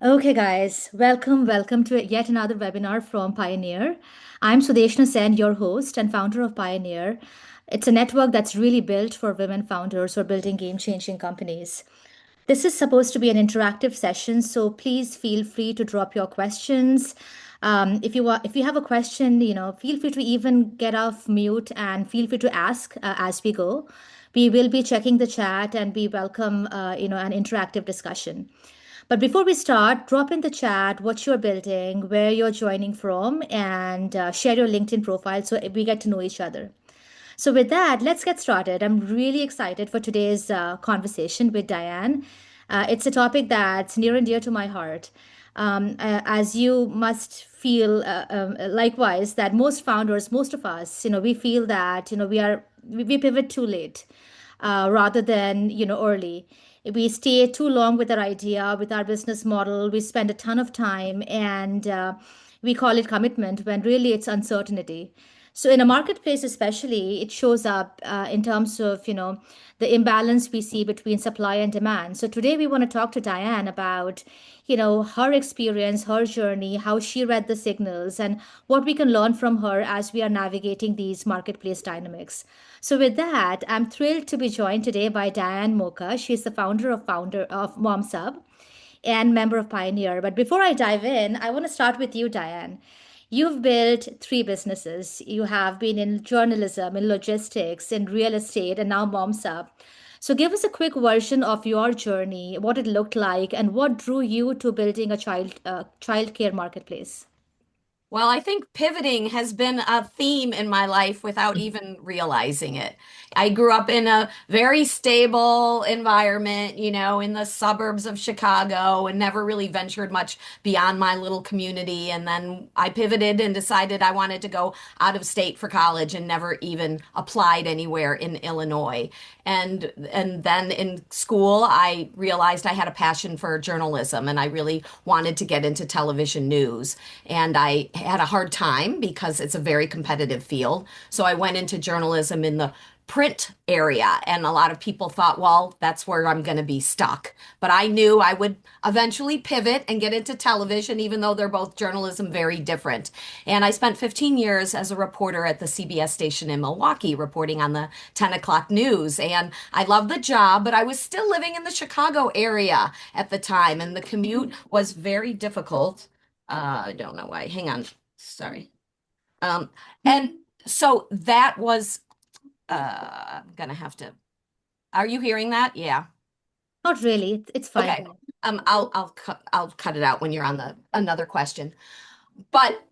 Okay, guys, welcome to yet another webinar from Pioneer. I'm Sudeshna Sen, your host and founder of Pioneer. It's a network that's really built for women founders who are building game-changing companies. This is supposed to be an interactive session, so please feel free to drop your questions. If you have a question, feel free to even get off mute and feel free to ask as we go. We will be checking the chat and we welcome, an interactive discussion. But before we start, drop in the chat what you're building, where you're joining from, and share your LinkedIn profile so we get to know each other. So, with that, let's get started. I'm really excited for today's conversation with Diane. It's a topic that's near and dear to my heart. As you must feel likewise, that most founders, most of us, we feel that, we pivot too late rather than early. We stay too long with our idea, with our business model. We spend a ton of time, and we call it commitment when really it's uncertainty. So in a marketplace, especially, it shows up in terms of the imbalance we see between supply and demand. So today we want to talk to Diane about her experience, her journey, how she read the signals, and what we can learn from her as we are navigating these marketplace dynamics. So with that, I'm thrilled to be joined today by Diane Mocha. She's the founder of MomSub and member of Pioneer. But before I dive in, I want to start with you, Diane. You've built three businesses. You have been in journalism, in logistics, in real estate, and now MomSub. So give us a quick version of your journey, what it looked like, and what drew you to building a child care marketplace. Well, I think pivoting has been a theme in my life without even realizing it. I grew up in a very stable environment, in the suburbs of Chicago and never really ventured much beyond my little community. And then I pivoted and decided I wanted to go out of state for college and never even applied anywhere in Illinois. And then in school, I realized I had a passion for journalism and I really wanted to get into television news. And I had a hard time because it's a very competitive field. So I went into journalism in the print area, and a lot of people thought, well, that's where I'm going to be stuck. But I knew I would eventually pivot and get into television, even though they're both journalism very different. And I spent 15 years as a reporter at the CBS station in Milwaukee, reporting on the 10 o'clock news. And I loved the job, but I was still living in the Chicago area at the time, and the commute was very difficult. I don't know why. Hang on. Sorry. Um, and so that was, I'm gonna have to. Are you hearing that? Yeah. Not really. It's fine. Okay. I'll cut it out when you're on the another question. But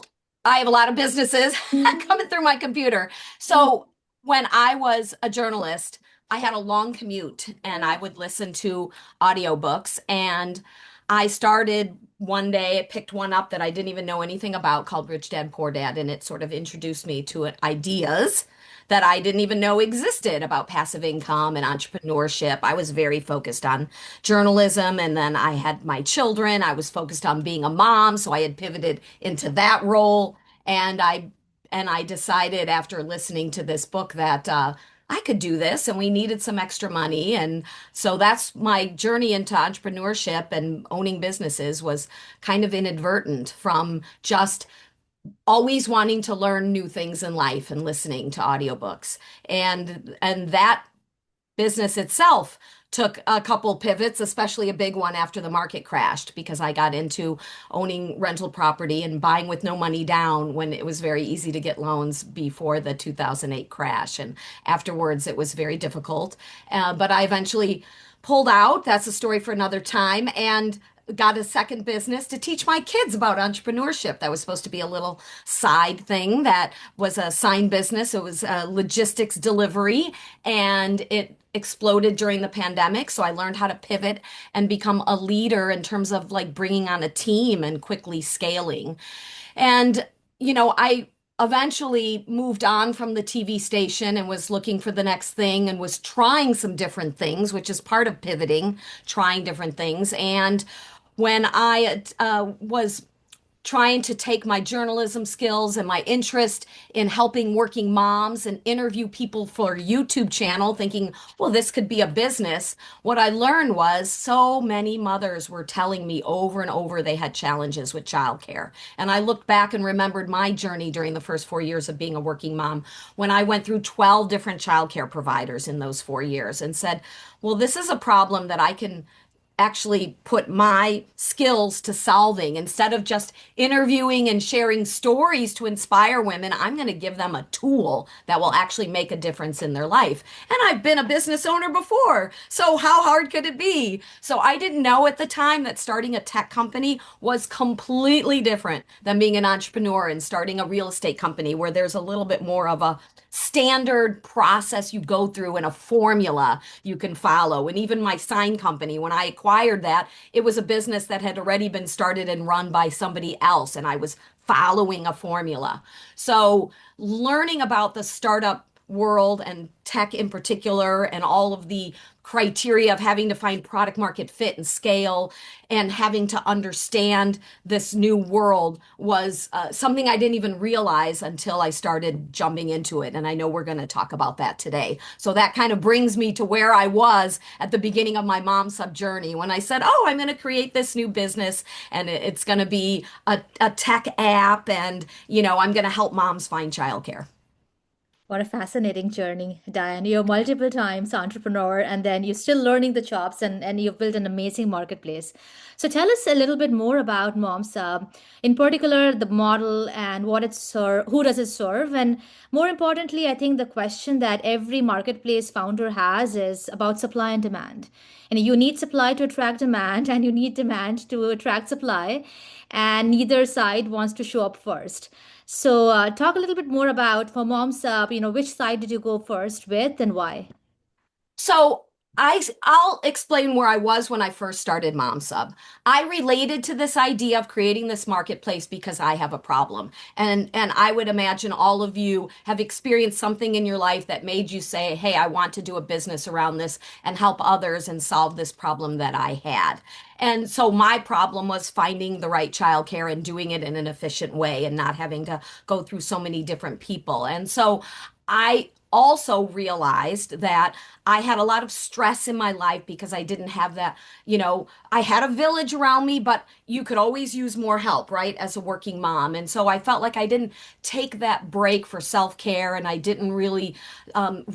I have a lot of businesses coming through my computer. So when I was a journalist, I had a long commute and I would listen to audiobooks. And I started one day, I picked one up that I didn't even know anything about called Rich Dad Poor Dad. And it sort of introduced me to ideas that I didn't even know existed about passive income and entrepreneurship. I was very focused on journalism, and then I had my children. I was focused on being a mom, so I had pivoted into that role. And I decided after listening to this book that I could do this, and we needed some extra money. And so that's my journey into entrepreneurship and owning businesses was kind of inadvertent from just always wanting to learn new things in life and listening to audiobooks. And that business itself took a couple pivots, especially a big one after the market crashed, because I got into owning rental property and buying with no money down when it was very easy to get loans before the 2008 crash. And afterwards, it was very difficult. But I eventually pulled out. That's a story for another time. And got a second business to teach my kids about entrepreneurship. That was supposed to be a little side thing that was a side business. It was logistics delivery, and it exploded during the pandemic. So I learned how to pivot and become a leader in terms of like bringing on a team and quickly scaling. And, I eventually moved on from the TV station and was looking for the next thing and was trying some different things, which is part of pivoting, trying different things. And when I was trying to take my journalism skills and my interest in helping working moms and interview people for a YouTube channel, thinking, well, this could be a business. What I learned was so many mothers were telling me over and over they had challenges with childcare. And I looked back and remembered my journey during the first 4 years of being a working mom when I went through 12 different childcare providers in those 4 years and said, well, this is a problem that I can actually put my skills to solving. Instead of just interviewing and sharing stories to inspire women, I'm going to give them a tool that will actually make a difference in their life. And I've been a business owner before, so how hard could it be? So I didn't know at the time that starting a tech company was completely different than being an entrepreneur and starting a real estate company, where there's a little bit more of a standard process you go through and a formula you can follow. And even my sign company, when I acquired that, it was a business that had already been started and run by somebody else, and I was following a formula. So learning about the startup world and tech in particular, and all of the criteria of having to find product market fit and scale and having to understand this new world was something I didn't even realize until I started jumping into it. And I know we're going to talk about that today. So that kind of brings me to where I was at the beginning of my Mom Sub journey when I said, oh, I'm going to create this new business and it's going to be a tech app, and, I'm going to help moms find childcare. What a fascinating journey, Diane. You're multiple times entrepreneur and then you're still learning the chops and you've built an amazing marketplace. So tell us a little bit more about MomSub, in particular the model and what it serve, who does it serve? And more importantly, I think the question that every marketplace founder has is about supply and demand. And you need supply to attract demand and you need demand to attract supply. And neither side wants to show up first. So, talk a little bit more about for Mom's Up, which side did you go first with and why? So I'll explain where I was when I first started Mom Sub. I related to this idea of creating this marketplace because I have a problem. And I would imagine all of you have experienced something in your life that made you say, "Hey, I want to do a business around this and help others and solve this problem that I had." And so my problem was finding the right childcare and doing it in an efficient way and not having to go through so many different people. And so I also realized that I had a lot of stress in my life because I didn't have that, I had a village around me, but you could always use more help, right? As a working mom. And so I felt like I didn't take that break for self-care and I didn't really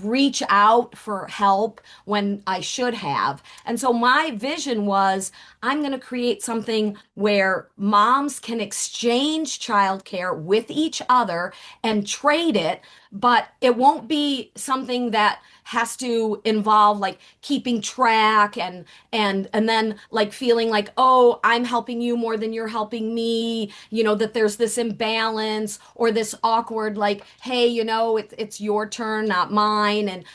reach out for help when I should have. And so my vision was I'm going to create something where moms can exchange childcare with each other and trade it, but it won't be something that has to involve like keeping track and then like feeling like, oh, I'm helping you more than you're helping me, that there's this imbalance or this awkward like, hey, it's your turn, not mine. And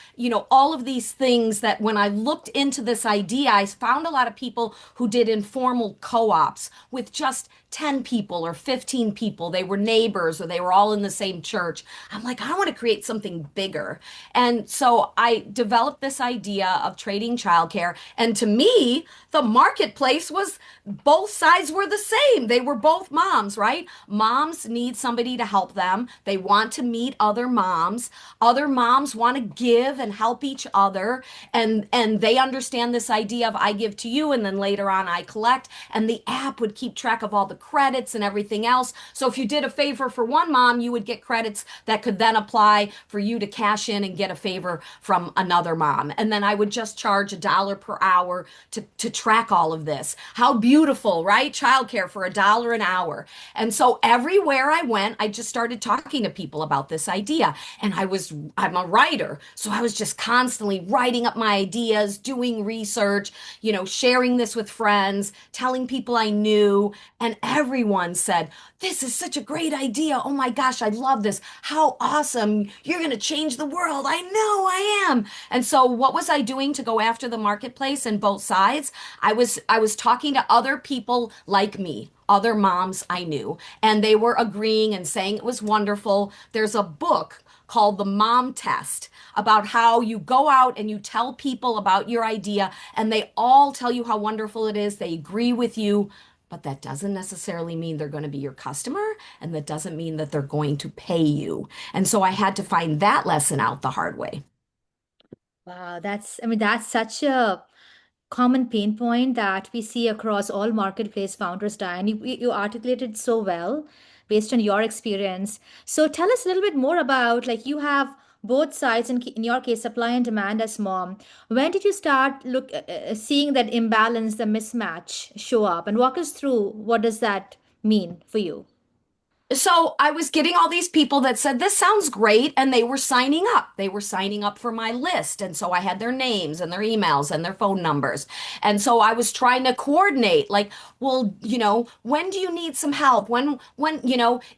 all of these things that when I looked into this idea, I found a lot of people who did informal co-ops with just 10 people or 15 people. They were neighbors or they were all in the same church. I'm like, I want to create something bigger. And so I developed this idea of trading childcare. And to me, the marketplace was both sides were the same. They were both moms, right? Moms need somebody to help them. They want to meet other moms. Other moms want to give and help each other. And they understand this idea of I give to you and then later on I collect. And the app would keep track of all the credits and everything else. So if you did a favor for one mom, you would get credits that could then apply for you to cash in and get a favor from another mom. And then I would just charge $1 per hour to track all of this. How beautiful, right? Childcare for $1 an hour. And so everywhere I went, I just started talking to people about this idea. And I'm a writer. So I was just constantly writing up my ideas, doing research, sharing this with friends, telling people I knew. And everyone said, this is such a great idea. Oh my gosh, I love this. How awesome. You're going to change the world. I know I am. And so what was I doing to go after the marketplace and both sides? I was talking to other people like me, other moms I knew, and they were agreeing and saying it was wonderful. There's a book called The Mom Test about how you go out and you tell people about your idea and they all tell you how wonderful it is. They agree with you. but that doesn't necessarily mean they're going to be your customer, and that doesn't mean that they're going to pay you. And so I had to find that lesson out the hard way. Wow, I mean, that's such a common pain point that we see across all marketplace founders, Diane. You articulated so well based on your experience. So tell us a little bit more about, like, you have both sides, in your case, supply and demand as mom. When did you start seeing that imbalance, the mismatch show up? And walk us through what does that mean for you? So I was getting all these people that said, this sounds great. And they were signing up. They were signing up for my list. And so I had their names and their emails and their phone numbers. And so I was trying to coordinate, like, well, when do you need some help?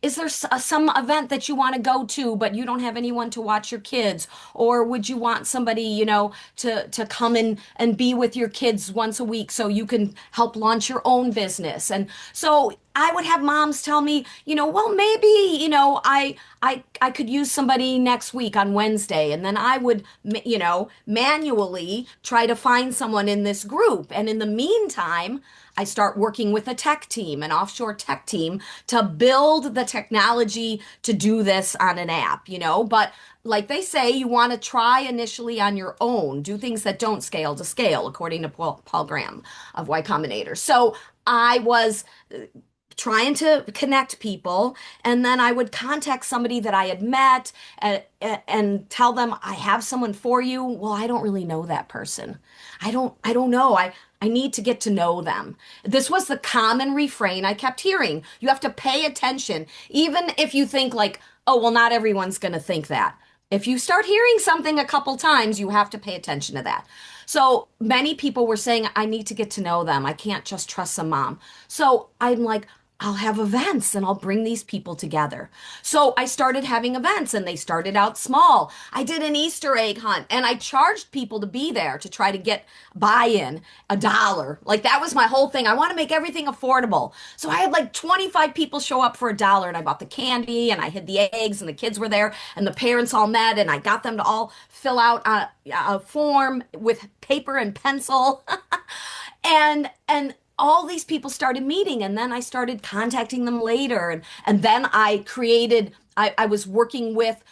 Is there some event that you want to go to, but you don't have anyone to watch your kids? Or would you want somebody, to come in and be with your kids once a week so you can help launch your own business? And so I would have moms tell me, well, maybe, I could use somebody next week on Wednesday. And then I would, manually try to find someone in this group. And in the meantime, I start working with a tech team, an offshore tech team, to build the technology to do this on an app, But like they say, you want to try initially on your own, do things that don't scale to scale, according to Paul Graham of Y Combinator. So I was trying to connect people, and then I would contact somebody that I had met and tell them, I have someone for you. Well, I don't really know that person. I don't know. I need to get to know them. This was the common refrain I kept hearing. You have to pay attention, even if you think like, oh, well, not everyone's going to think that. If you start hearing something a couple times, you have to pay attention to that. So many people were saying, I need to get to know them. I can't just trust some mom. So I'm like, I'll have events and I'll bring these people together. So I started having events and they started out small. I did an Easter egg hunt and I charged people to be there to try to get buy-in, $1. Like that was my whole thing. I want to make everything affordable. So I had like 25 people show up for $1 and I bought the candy and I hid the eggs and the kids were there and the parents all met and I got them to all fill out a form with paper and pencil. And all these people started meeting and then I started contacting them later and then I was working with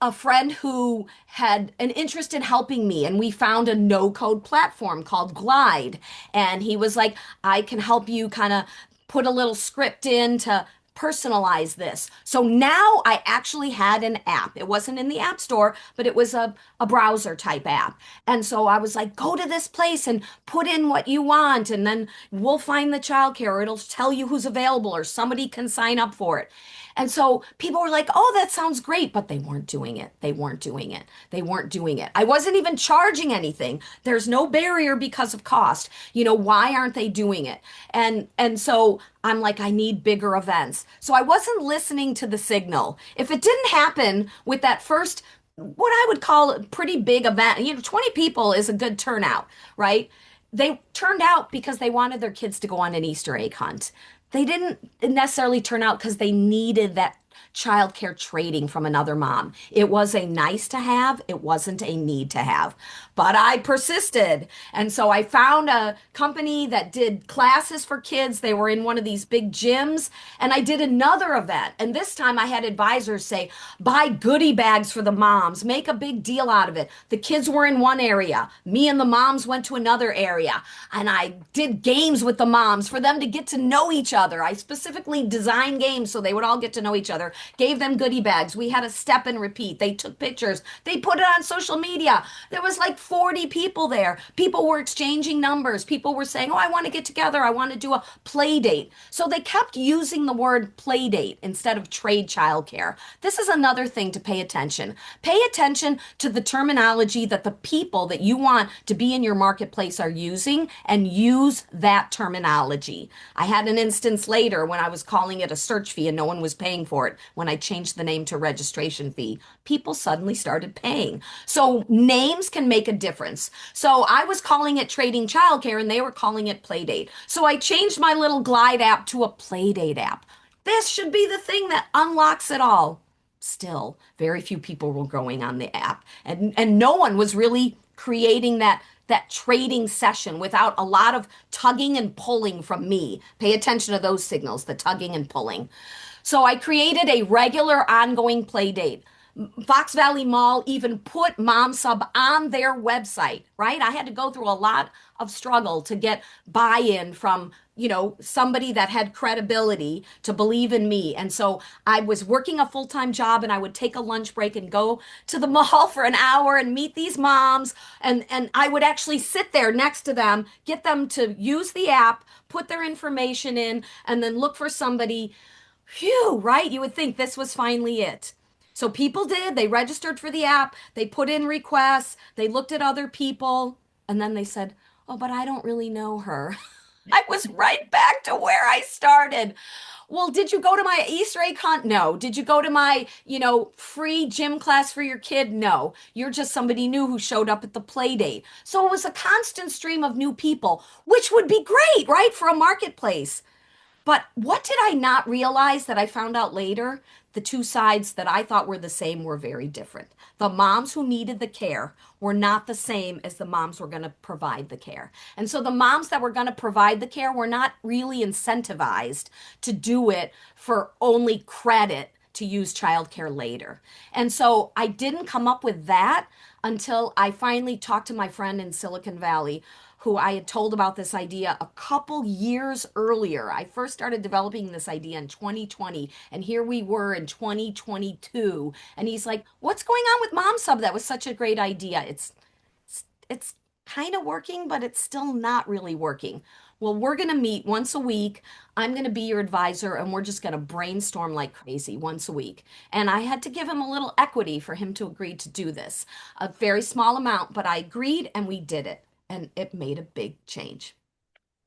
a friend who had an interest in helping me and we found a no code platform called Glide, and he was like, I can help you kind of put a little script in to personalize this. So now I actually had an app. It wasn't in the app store, but it was a browser type app. And so I was like, go to this place and put in what you want, and then we'll find the childcare, or it'll tell you who's available, or somebody can sign up for it. And so people were like, oh, that sounds great, but they weren't doing it. They weren't doing it. They weren't doing it. I wasn't even charging anything. There's no barrier because of cost. Why aren't they doing it? And so I'm like, I need bigger events. So I wasn't listening to the signal. If it didn't happen with that first, what I would call a pretty big event, 20 people is a good turnout, right? They turned out because they wanted their kids to go on an Easter egg hunt. They didn't necessarily turn out because they needed that childcare trading from another mom. It was a nice to have, it wasn't a need to have. But I persisted. And so I found a company that did classes for kids. They were in one of these big gyms. And I did another event. And this time I had advisors say, buy goodie bags for the moms, make a big deal out of it. The kids were in one area, me and the moms went to another area. And I did games with the moms for them to get to know each other. I specifically designed games so they would all get to know each other, gave them goodie bags. We had a step and repeat. They took pictures, they put it on social media. There was like 40 people there. People were exchanging numbers. People were saying, oh, I want to get together. I want to do a play date. So they kept using the word play date instead of trade childcare. This is another thing to pay attention. Pay attention to the terminology that the people that you want to be in your marketplace are using, and use that terminology. I had an instance later when I was calling it a search fee and no one was paying for it. When I changed the name to registration fee, people suddenly started paying. So names can make a difference. So I was calling it trading childcare and they were calling it Playdate. So I changed my little Glide app to a Playdate app. This should be the thing that unlocks it all. Still, very few people were going on the app, and no one was really creating that trading session without a lot of tugging and pulling from me. Pay attention to those signals, the tugging and pulling. So I created a regular ongoing play date. Fox Valley Mall even put Mom Sub on their website, right? I had to go through a lot of struggle to get buy-in from, somebody that had credibility to believe in me. And so I was working a full-time job and I would take a lunch break and go to the mall for an hour and meet these moms and I would actually sit there next to them, get them to use the app, put their information in and then look for somebody. Phew, right? You would think this was finally it. So people did. They registered for the app, they put in requests, they looked at other people, and then they said, "Oh, but I don't really know her." I was right back to where I started. Well, did you go to my Easter egg hunt? No. Did you go to my, free gym class for your kid? No. You're just somebody new who showed up at the play date. So it was a constant stream of new people, which would be great, right, for a marketplace. But what did I not realize that I found out later? The two sides that I thought were the same were very different. The moms who needed the care were not the same as the moms who were going to provide the care. And so the moms that were going to provide the care were not really incentivized to do it for only credit to use childcare later. And so I didn't come up with that until I finally talked to my friend in Silicon Valley who I had told about this idea a couple years earlier. I first started developing this idea in 2020, and here we were in 2022. And he's like, "What's going on with Mom Sub? That was such a great idea." It's kind of working, but it's still not really working. Well, we're going to meet once a week. I'm going to be your advisor, and we're just going to brainstorm like crazy once a week. And I had to give him a little equity for him to agree to do this. A very small amount, but I agreed and we did it. And it made a big change.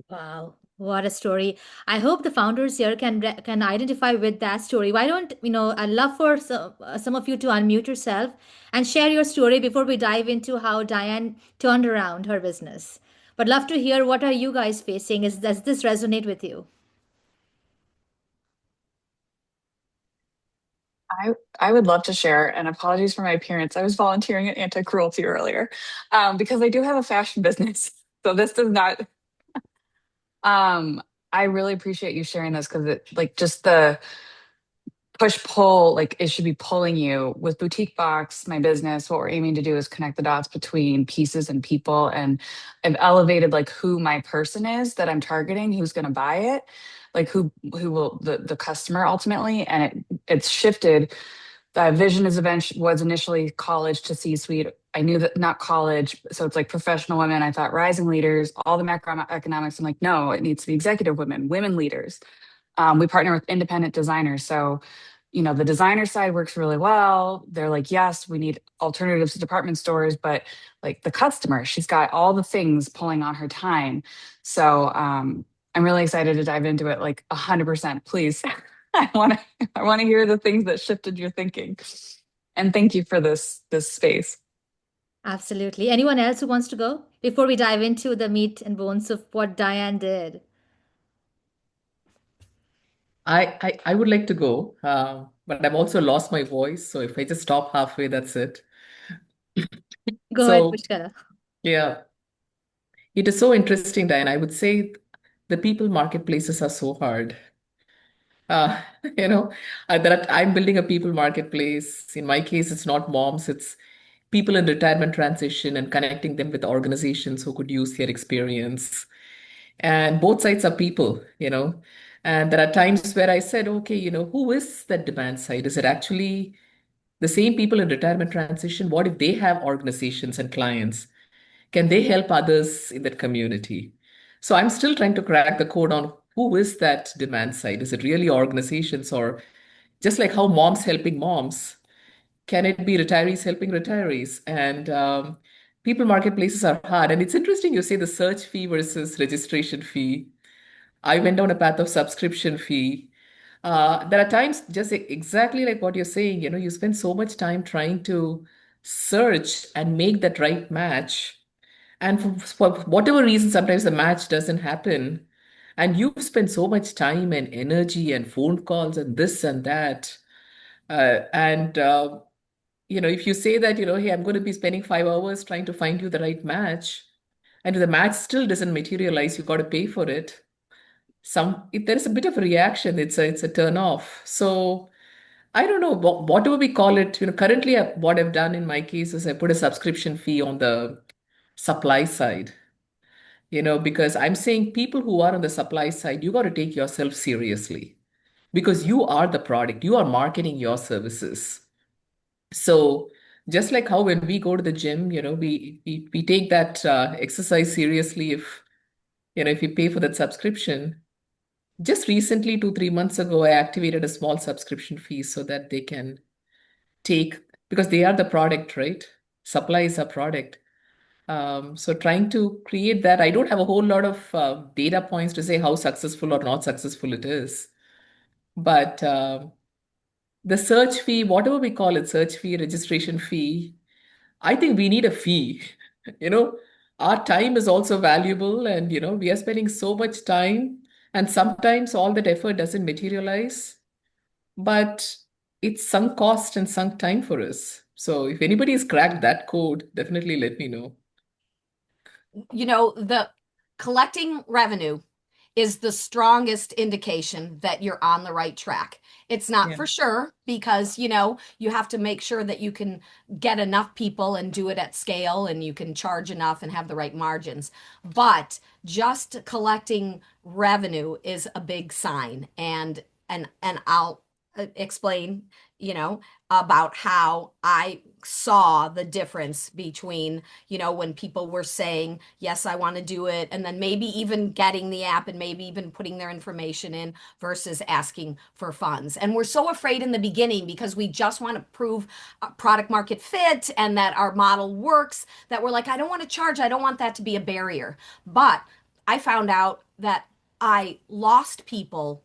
Wow, what a story. I hope the founders here can identify with that story. Why don't, I'd love for some of you to unmute yourself and share your story before we dive into how Diane turned around her business. But love to hear what are you guys facing? Does this resonate with you? I would love to share, and apologies for my appearance. I was volunteering at anti-cruelty earlier, because I do have a fashion business. So this does not. Um, I really appreciate you sharing this because it like just the push pull, like it should be pulling you with Boutique Box, my business. What we're aiming to do is connect the dots between pieces and people, and I've elevated like who my person is that I'm targeting, who's going to buy it, like who will the customer ultimately, and it's shifted. The vision is eventually was initially college to C-suite. I knew that not college, so it's like professional women. I thought rising leaders, all the macroeconomics. I'm like, no, it needs to be executive women, women leaders. We partner with independent designers, so the designer side works really well. They're like, yes, we need alternatives to department stores, but like the customer, she's got all the things pulling on her time. So I'm really excited to dive into it, like 100%. Please, I want to hear the things that shifted your thinking. And thank you for this space. Absolutely. Anyone else who wants to go before we dive into the meat and bones of what Diane did? I would like to go, but I've also lost my voice. So if I just stop halfway, that's it. Go ahead, So Pushkala. yeah, it is so interesting, Diane. I would say the people marketplaces are so hard. Uh, you know, that I'm building a people marketplace. In my case, it's not moms, it's people in retirement transition and connecting them with organizations who could use their experience. And both sides are people. And there are times where I said, okay, who is that demand side? Is it actually the same people in retirement transition? What if they have organizations and clients? Can they help others in that community? So I'm still trying to crack the code on who is that demand side. Is it really organizations, or just like how moms helping moms? Can it be retirees helping retirees? And people marketplaces are hard. And it's interesting you say the search fee versus registration fee. I went down a path of subscription fee. There are times just exactly like what you're saying, you spend so much time trying to search and make that right match. And for whatever reason, sometimes the match doesn't happen. And you've spent so much time and energy and phone calls and this and that. And if you say that, hey, I'm going to be spending 5 hours trying to find you the right match, And if the match still doesn't materialize, you got to pay for it. If there is a bit of a reaction, it's a turn off. So I don't know whatever we call it. Currently what I've done in my case is I put a subscription fee on the supply side. Because I'm saying people who are on the supply side, you got to take yourself seriously because you are the product. You are marketing your services. So just like how when we go to the gym, we take that exercise seriously if you pay for that subscription. Just recently, 2, 3 months ago, I activated a small subscription fee so that they can take, because they are the product, right? Supply is a product. So trying to create that, I don't have a whole lot of data points to say how successful or not successful it is. But the search fee, whatever we call it, search fee, registration fee, I think we need a fee. You know, our time is also valuable, and we are spending so much time, and sometimes all that effort doesn't materialize, but it's sunk cost and sunk time for us. So if anybody has cracked that code, definitely let me know. The collecting revenue is the strongest indication that you're on the right track. It's not Yeah. for sure because, you have to make sure that you can get enough people and do it at scale and you can charge enough and have the right margins. But just collecting revenue is a big sign. And I'll explain, you know, about how I saw the difference between, when people were saying, yes, I want to do it, and then maybe even getting the app and maybe even putting their information in versus asking for funds. And we're so afraid in the beginning because we just want to prove product market fit and that our model works that we're like, I don't want to charge. I don't want that to be a barrier. But I found out that I lost people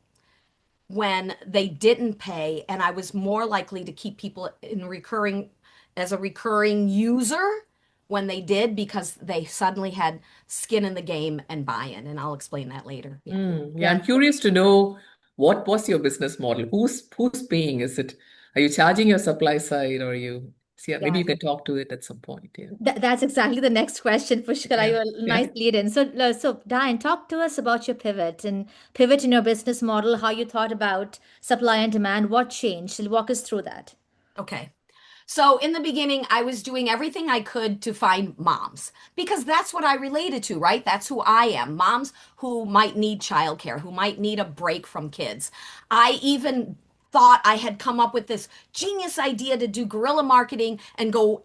when they didn't pay, and I was more likely to keep people in recurring as a recurring user when they did because they suddenly had skin in the game and buy-in, and I'll explain that later. Yeah. Yeah, I'm curious to know what was your business model? Who's paying? Are you charging your supply side or you see, maybe Yeah. you can talk to it at some point. Yeah. That's exactly the next question, Pushkala. Yeah. You a Yeah. nice lead in. So Diane, talk to us about your pivot in your business model, how you thought about supply and demand, what changed. So walk us through that. Okay. So in the beginning, I was doing everything I could to find moms because that's what I related to, right? That's who I am. Moms who might need childcare, who might need a break from kids. I even thought I had come up with this genius idea to do guerrilla marketing and go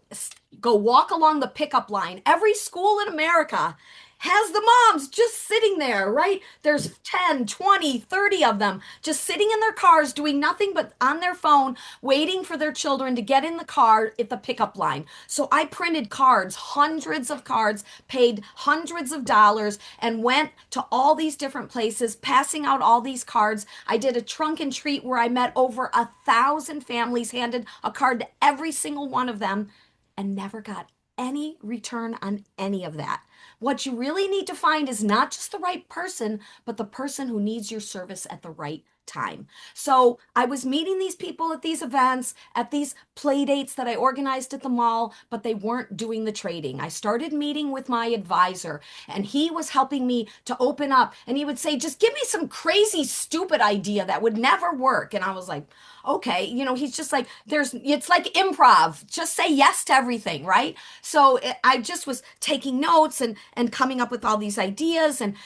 walk along the pickup line. Every school in America has the moms just sitting there, right? There's 10, 20, 30 of them just sitting in their cars doing nothing but on their phone, waiting for their children to get in the car at the pickup line. So I printed cards, hundreds of cards, paid hundreds of dollars, and went to all these different places, passing out all these cards. I did a trunk and treat where I met over 1,000 families, handed a card to every single one of them, and never got any return on any of that. What you really need to find is not just the right person, but the person who needs your service at the right time. So I was meeting these people at these events, at these play dates that I organized at the mall, but they weren't doing the trading. I started meeting with my advisor, and he was helping me to open up. And he would say, just give me some crazy, stupid idea that would never work. And I was like, okay, he's just like, it's like improv, just say yes to everything, right? So I just was taking notes and coming up with all these ideas and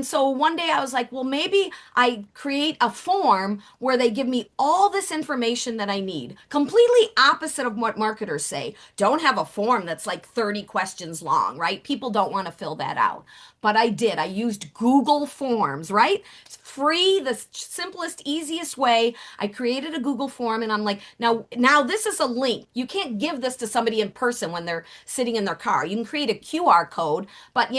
so one day I was like, well, maybe I create a form where they give me all this information that I need. Completely opposite of what marketers say. Don't have a form that's like 30 questions long, right? People don't want to fill that out. But I did. I used Google Forms, right? It's free, the simplest, easiest way. I created a Google form and I'm like, now this is a link. You can't give this to somebody in person when they're sitting in their car. You can create a QR code, but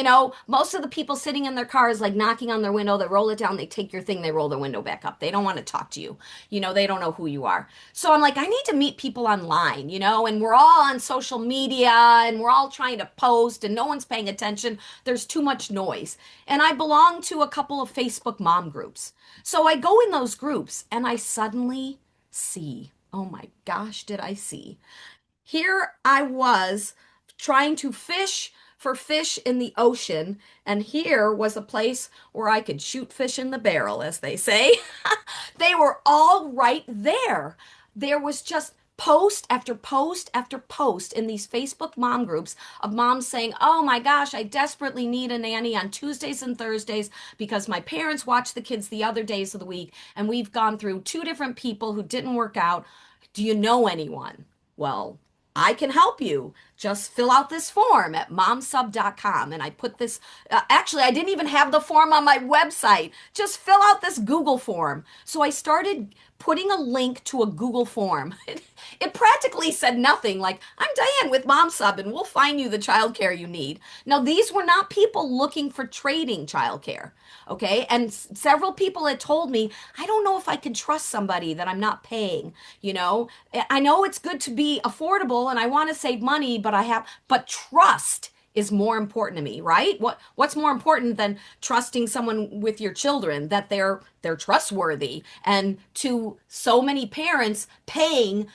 most of the people sitting in their cars like knocking on their window, they roll it down, they take your thing, they roll their window back up. They don't want to talk to you. They don't know who you are. So I'm like, I need to meet people online, and we're all on social media and we're all trying to post and no one's paying attention. There's too much noise. And I belong to a couple of Facebook mom groups. So I go in those groups and I suddenly see, oh my gosh, did I see? Here I was trying to fish for fish in the ocean, and here was a place where I could shoot fish in the barrel, as they say. They were all right there. There was just post after post after post in these Facebook mom groups of moms saying, "Oh my gosh, I desperately need a nanny on Tuesdays and Thursdays because my parents watch the kids the other days of the week, and we've gone through two different people who didn't work out. Do you know anyone?" Well, I can help you. Just fill out this form at momsub.com. And I put this, actually, I didn't even have the form on my website. Just fill out this Google form. So I started putting a link to a Google form. It practically said nothing like, "I'm Diane with MomSub and we'll find you the childcare you need." Now, these were not people looking for trading childcare. Okay. And several people had told me, "I don't know if I can trust somebody that I'm not paying. You know, I know it's good to be affordable and I want to save money, but trust is more important to me, right? What's more important than trusting someone with your children that they're trustworthy?" And to so many parents, paying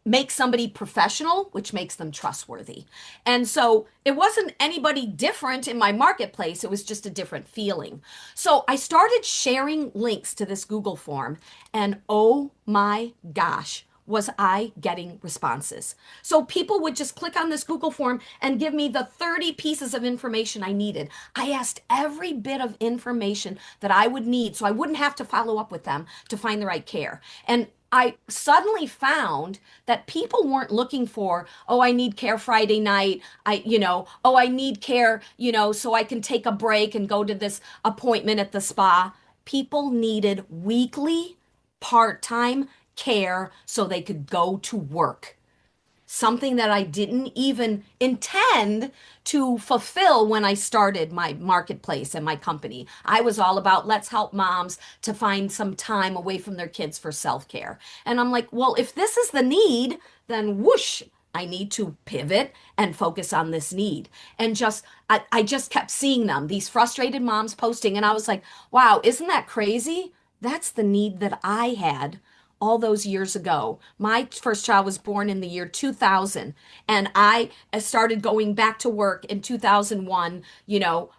make somebody professional, which makes them trustworthy. And so it wasn't anybody different in my marketplace. It was just a different feeling. So I started sharing links to this Google form, and oh my gosh, was I getting responses. So people would just click on this Google form and give me the 30 pieces of information I needed. I asked every bit of information that I would need so I wouldn't have to follow up with them to find the right care. And I suddenly found that people weren't looking for, "Oh, I need care Friday night. Oh, I need care, so I can take a break and go to this appointment at the spa." People needed weekly, part-time care so they could go to work, something that I didn't even intend to fulfill when I started my marketplace and my company. I was all about, let's help moms to find some time away from their kids for self-care. And I'm like, well, if this is the need, then whoosh, I need to pivot and focus on this need. And I just kept seeing them, these frustrated moms posting. And I was like, wow, isn't that crazy? That's the need that I had all those years ago. My first child was born in the year 2000, and I started going back to work in 2001,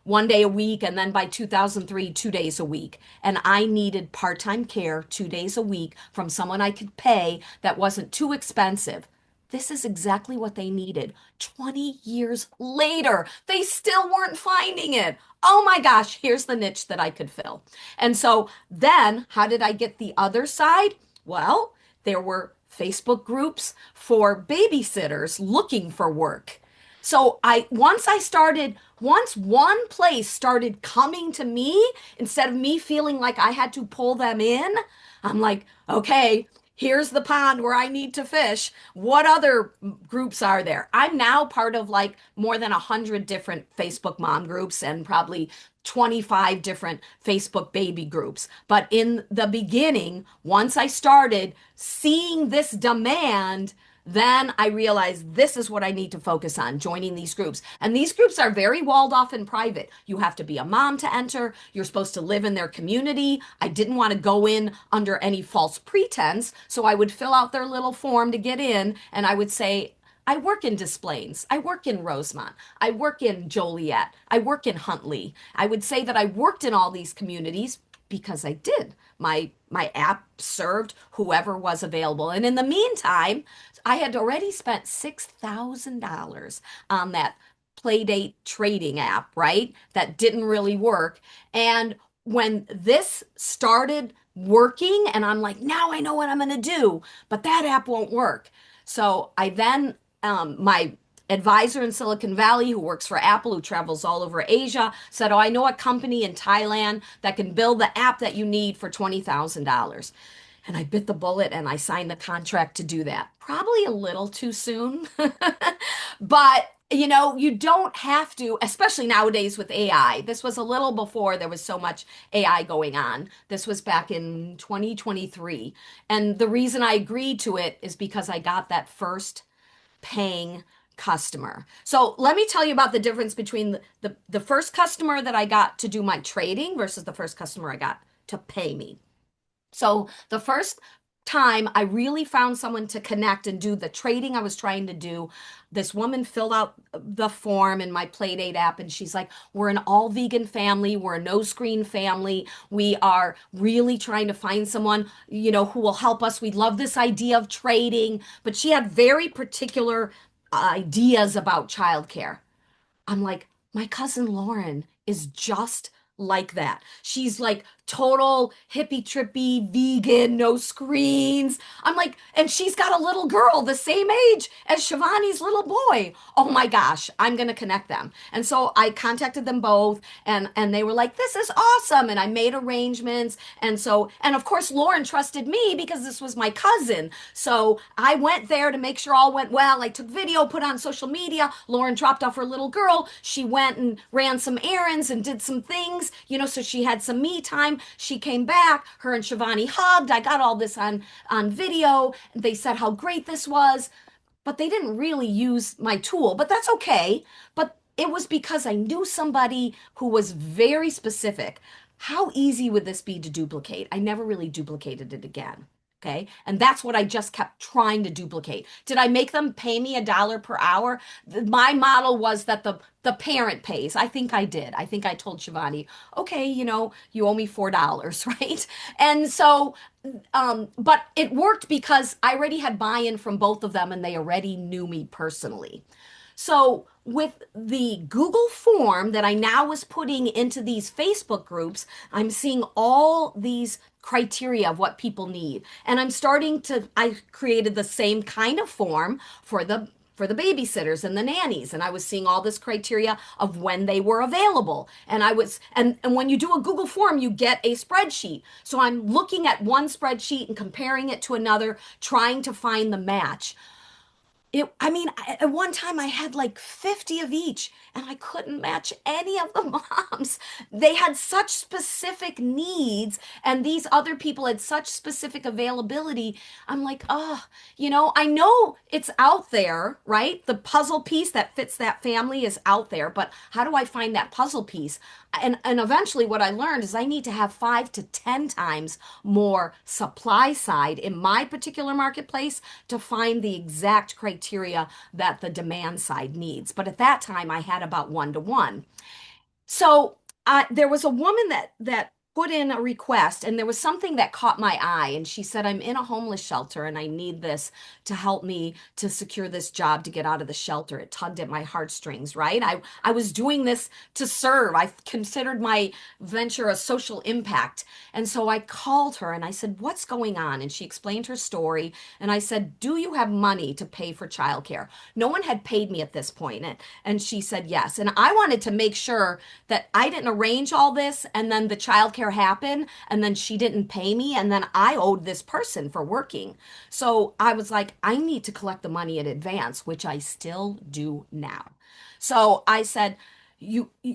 1 day a week, and then by 2003, 2 days a week. And I needed part-time care 2 days a week from someone I could pay that wasn't too expensive. This is exactly what they needed. 20 years later, they still weren't finding it. Oh my gosh, here's the niche that I could fill. And so then, how did I get the other side? Well, there were Facebook groups for babysitters looking for work. So once one place started coming to me, instead of me feeling like I had to pull them in, I'm like, okay, here's the pond where I need to fish. What other groups are there? I'm now part of like more than 100 different Facebook mom groups and probably 25 different Facebook baby groups. But in the beginning, once I started seeing this demand, then I realized this is what I need to focus on, joining these groups. And these groups are very walled off and private. You have to be a mom to enter. You're supposed to live in their community. I didn't want to go in under any false pretense. So I would fill out their little form to get in, and I would say, "I work in Des Plaines. I work in Rosemont. I work in Joliet. I work in Huntley." I would say that I worked in all these communities because I did. My app served whoever was available. And in the meantime, I had already spent $6,000 on that Playdate trading app, right? That didn't really work. And when this started working, and I'm like, now I know what I'm going to do, but that app won't work. So I then, my advisor in Silicon Valley who works for Apple, who travels all over Asia, said, "Oh, I know a company in Thailand that can build the app that you need for $20,000. And I bit the bullet and I signed the contract to do that. Probably a little too soon. But you don't have to, especially nowadays with AI. This was a little before there was so much AI going on. This was back in 2023. And the reason I agreed to it is because I got that first paying customer. So let me tell you about the difference between the first customer that I got to do my trading versus the first customer I got to pay me. So the first time, I really found someone to connect and do the trading I was trying to do. This woman filled out the form in my Playdate app, and she's like, "We're an all vegan family. We're a no screen family. We are really trying to find someone, who will help us. We love this idea of trading." But she had very particular ideas about childcare. I'm like, my cousin Lauren is just like that. She's like total hippie trippy vegan, no screens. I'm like, and she's got a little girl the same age as Shivani's little boy. Oh my gosh, I'm gonna connect them. And so I contacted them both, and they were like, this is awesome. And I made arrangements. And of course Lauren trusted me because this was my cousin. So I went there to make sure all went well. I took video, put on social media. Lauren dropped off her little girl. She went and ran some errands and did some things, so she had some me time. She came back, her and Shivani hugged. I got all this on video. They said how great this was, but they didn't really use my tool, but that's okay. But it was because I knew somebody who was very specific. How easy would this be to duplicate? I never really duplicated it again. Okay. And that's what I just kept trying to duplicate. Did I make them pay me $1 per hour? My model was that the parent pays. I think I did. I think I told Shivani, okay, you owe me $4, right? And so but it worked because I already had buy-in from both of them and they already knew me personally. So with the Google form that I now was putting into these Facebook groups, I'm seeing all these criteria of what people need. And I created the same kind of form for the babysitters and the nannies, and I was seeing all this criteria of when they were available. And when you do a Google form, you get a spreadsheet. So I'm looking at one spreadsheet and comparing it to another, trying to find the match. I mean, at one time I had like 50 of each and I couldn't match any of the moms. They had such specific needs and these other people had such specific availability. I'm like, oh, I know it's out there, right? The puzzle piece that fits that family is out there, but how do I find that puzzle piece? And eventually what I learned is I need to have 5 to 10 times more supply side in my particular marketplace to find the exact criteria that the demand side needs. But at that time, I had about 1 to 1. So there was a woman that put in a request, and there was something that caught my eye. And she said, "I'm in a homeless shelter, and I need this to help me to secure this job to get out of the shelter." It tugged at my heartstrings, right? I was doing this to serve. I considered my venture a social impact. And so I called her and I said, "What's going on?" And she explained her story. And I said, "Do you have money to pay for childcare?" No one had paid me at this point, and she said yes. And I wanted to make sure that I didn't arrange all this and then the childcare happened and then she didn't pay me and then I owed this person for working. So I was like, I need to collect the money in advance, which I still do now. So I said,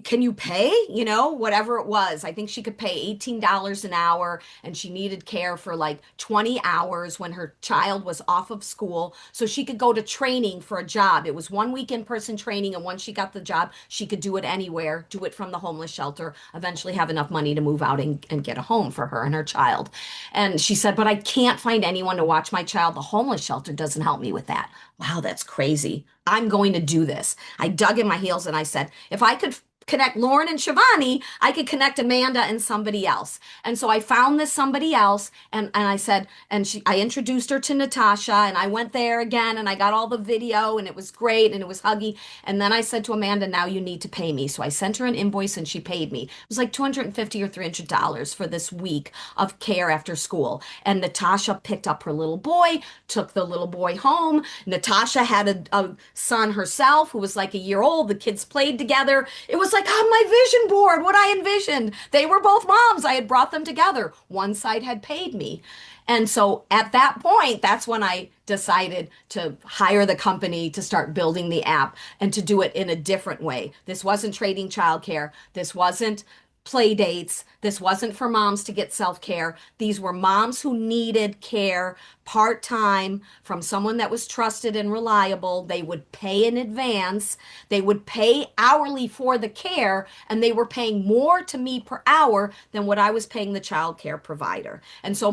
can you pay, whatever it was. I think she could pay $18 an hour and she needed care for like 20 hours when her child was off of school so she could go to training for a job. It was 1 week in-person training, and once she got the job, she could do it anywhere, do it from the homeless shelter, eventually have enough money to move out and get a home for her and her child. And she said, "But I can't find anyone to watch my child. The homeless shelter doesn't help me with that." Wow, that's crazy. I'm going to do this. I dug in my heels and I said, if I could connect Lauren and Shivani, I could connect Amanda and somebody else. And so I found this somebody else, and I said, I introduced her to Natasha, and I went there again and I got all the video and it was great and it was huggy. And then I said to Amanda, "Now you need to pay me." So I sent her an invoice and she paid me. It was like $250 or $300 for this week of care after school. And Natasha picked up her little boy, took the little boy home. Natasha had a son herself who was like a year old. The kids played together. It was like on my vision board, what I envisioned. They were both moms. I had brought them together. One side had paid me. And so at that point, that's when I decided to hire the company to start building the app and to do it in a different way. This wasn't trading childcare. This wasn't play dates. This wasn't for moms to get self-care. These were moms who needed care part-time from someone that was trusted and reliable. They would pay in advance. They would pay hourly for the care, and they were paying more to me per hour than what I was paying the child care provider. And so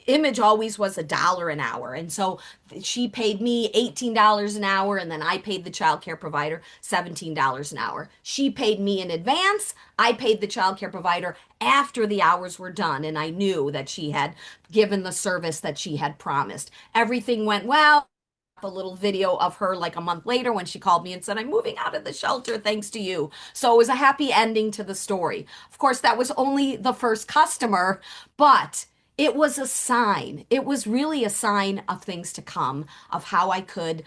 image always was $1 an hour. And so she paid me $18 an hour, and then I paid the childcare provider $17 an hour. She paid me in advance. I paid the childcare provider after the hours were done, and I knew that she had given the service that she had promised. Everything went well. A little video of her like a month later when she called me and said, I'm moving out of the shelter thanks to you. So it was a happy ending to the story. Of course, that was only the first customer, but it was a sign. It was really a sign of things to come, of how I could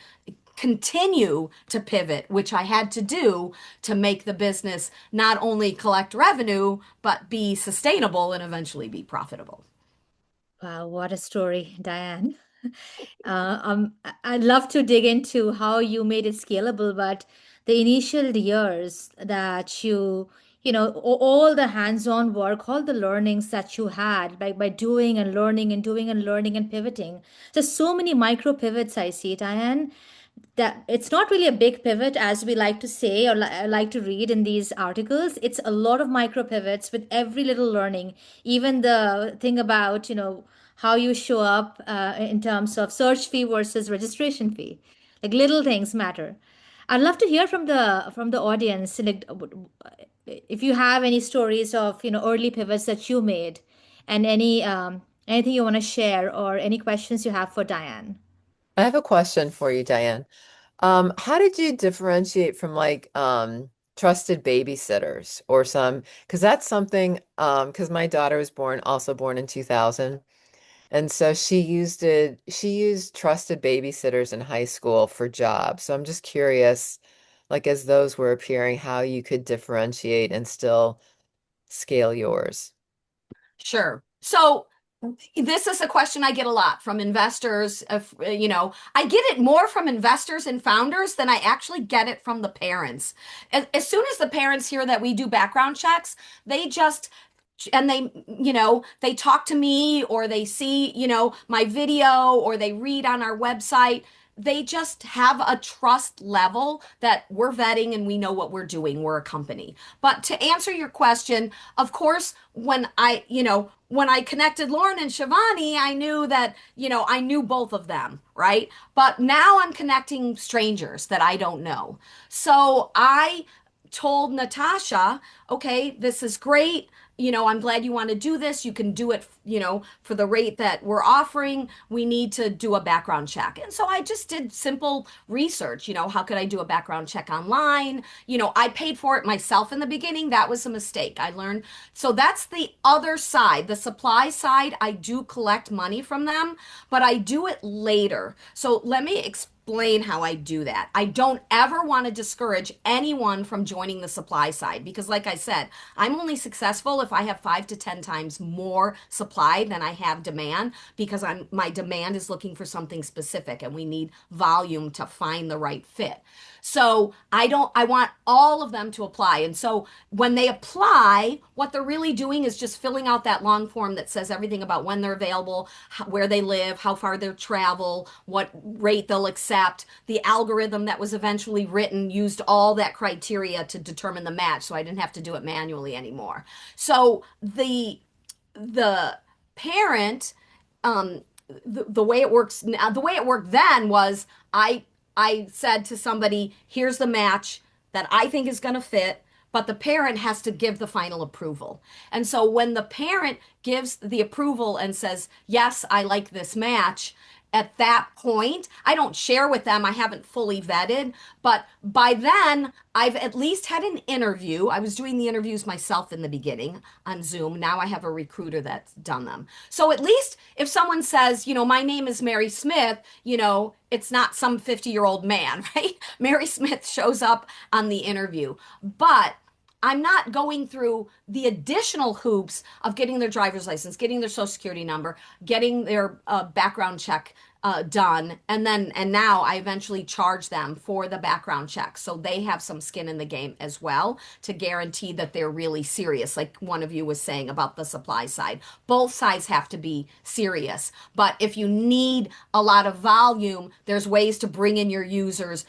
continue to pivot, which I had to do to make the business not only collect revenue, but be sustainable and eventually be profitable. Wow, what a story, Diane. I'd love to dig into how you made it scalable, but the initial years that all the hands-on work, all the learnings that you had by doing and learning and doing and learning and pivoting. Just so many micro pivots I see, Diane, that it's not really a big pivot as we like to say or like to read in these articles. It's a lot of micro pivots with every little learning, even the thing about how you show up in terms of search fee versus registration fee, like little things matter. I'd love to hear from the audience, like if you have any stories of early pivots that you made, and anything you want to share or any questions you have for Diane. I have a question for you, Diane. How did you differentiate from like trusted babysitters or some, because that's something, because my daughter was also born in 2000. And so she used trusted babysitters in high school for jobs. So I'm just curious, like as those were appearing, how you could differentiate and still scale yours. Sure. So this is a question I get a lot from investors. I get it more from investors and founders than I actually get it from the parents. As soon as the parents hear that we do background checks, they just and they talk to me, or they see my video, or they read on our website. They just have a trust level that we're vetting and we know what we're doing. We're a company. But to answer your question, of course, when I connected Lauren and Shivani, I knew that I knew both of them, right? But now I'm connecting strangers that I don't know. So I told Natasha, okay, this is great. I'm glad you want to do this. You can do it, for the rate that we're offering. We need to do a background check. And so I just did simple research. How could I do a background check online? I paid for it myself in the beginning. That was a mistake. I learned. So that's the other side. The supply side, I do collect money from them, but I do it later. So let me explain how I do that. I don't ever want to discourage anyone from joining the supply side because, like I said, I'm only successful if I have 5 to 10 times more supply than I have demand because my demand is looking for something specific and we need volume to find the right fit. So I want all of them to apply. And so when they apply, what they're really doing is just filling out that long form that says everything about when they're available, where they live, how far they'll travel, what rate they'll accept. The algorithm that was eventually written used all that criteria to determine the match. So I didn't have to do it manually anymore. So the parent, the way it works now, the way it worked then was I said to somebody, here's the match that I think is going to fit, but the parent has to give the final approval. And so when the parent gives the approval and says, yes, I like this match, at that point, I don't share with them. I haven't fully vetted, but by then, I've at least had an interview. I was doing the interviews myself in the beginning on Zoom. Now I have a recruiter that's done them. So at least if someone says, my name is Mary Smith, it's not some 50-year-old man, right? Mary Smith shows up on the interview. But I'm not going through the additional hoops of getting their driver's license, getting their social security number, getting their background check done. And now I eventually charge them for the background check. So they have some skin in the game as well to guarantee that they're really serious. Like one of you was saying about the supply side, both sides have to be serious. But if you need a lot of volume, there's ways to bring in your users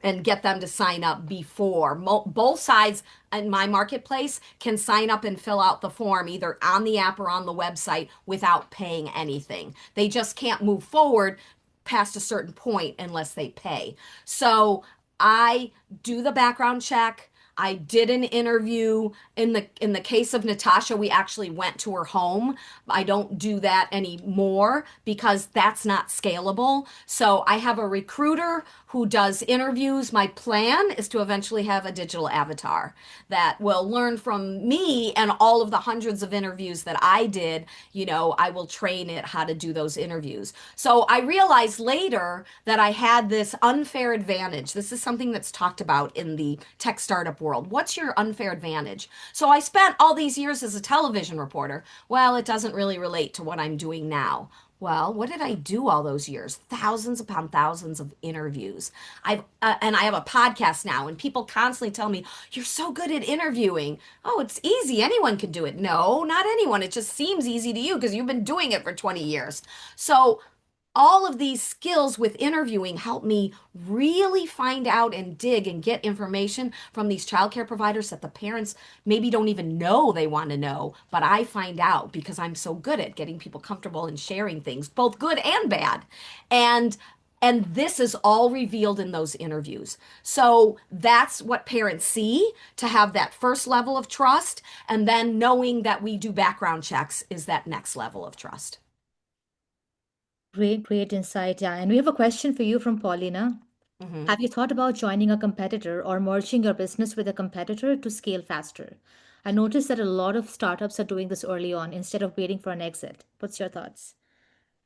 and get them to sign up before. Both sides in my marketplace can sign up and fill out the form either on the app or on the website without paying anything. They just can't move forward past a certain point unless they pay. So I do the background check. I did an interview. In the case of Natasha, we actually went to her home. I don't do that anymore because that's not scalable. So I have a recruiter who does interviews. My plan is to eventually have a digital avatar that will learn from me and all of the hundreds of interviews that I did. I will train it how to do those interviews. So I realized later that I had this unfair advantage. This is something that's talked about in the tech startup world. What's your unfair advantage? So I spent all these years as a television reporter. Well, it doesn't really relate to what I'm doing now. Well, what did I do all those years? Thousands upon thousands of interviews. And I have a podcast now, and people constantly tell me, "You're so good at interviewing." Oh, it's easy. Anyone can do it. No, not anyone. It just seems easy to you because you've been doing it for 20 years. So all of these skills with interviewing help me really find out and dig and get information from these childcare providers that the parents maybe don't even know they want to know, but I find out because I'm so good at getting people comfortable and sharing things, both good and bad. And this is all revealed in those interviews. So that's what parents see to have that first level of trust. And then knowing that we do background checks is that next level of trust. Great, great insight. Yeah. And we have a question for you from Paulina. Mhm. Have you thought about joining a competitor or merging your business with a competitor to scale faster? I noticed that a lot of startups are doing this early on instead of waiting for an exit. What's your thoughts?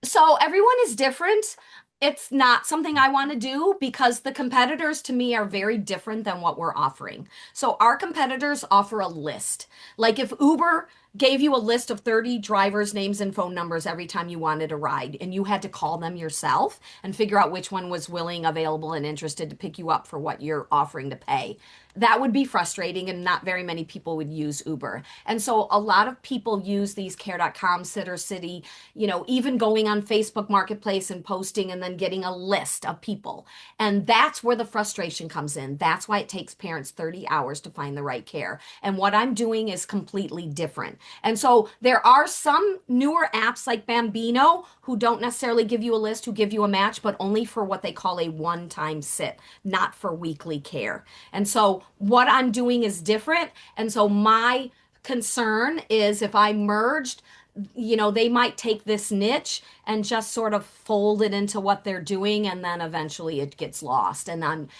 So everyone is different. It's not something I want to do because the competitors to me are very different than what we're offering. So our competitors offer a list. Like if Uber gave you a list of 30 drivers' names and phone numbers every time you wanted a ride, and you had to call them yourself and figure out which one was willing, available, and interested to pick you up for what you're offering to pay. That would be frustrating, and not very many people would use Uber. And so a lot of people use these care.com, Sitter City, even going on Facebook Marketplace and posting and then getting a list of people. And that's where the frustration comes in. That's why it takes parents 30 hours to find the right care. And what I'm doing is completely different. And so there are some newer apps like Bambino who don't necessarily give you a list, who give you a match, but only for what they call a one-time sit, not for weekly care. And so what I'm doing is different. And so my concern is if I merged, they might take this niche and just sort of fold it into what they're doing, and then eventually it gets lost. And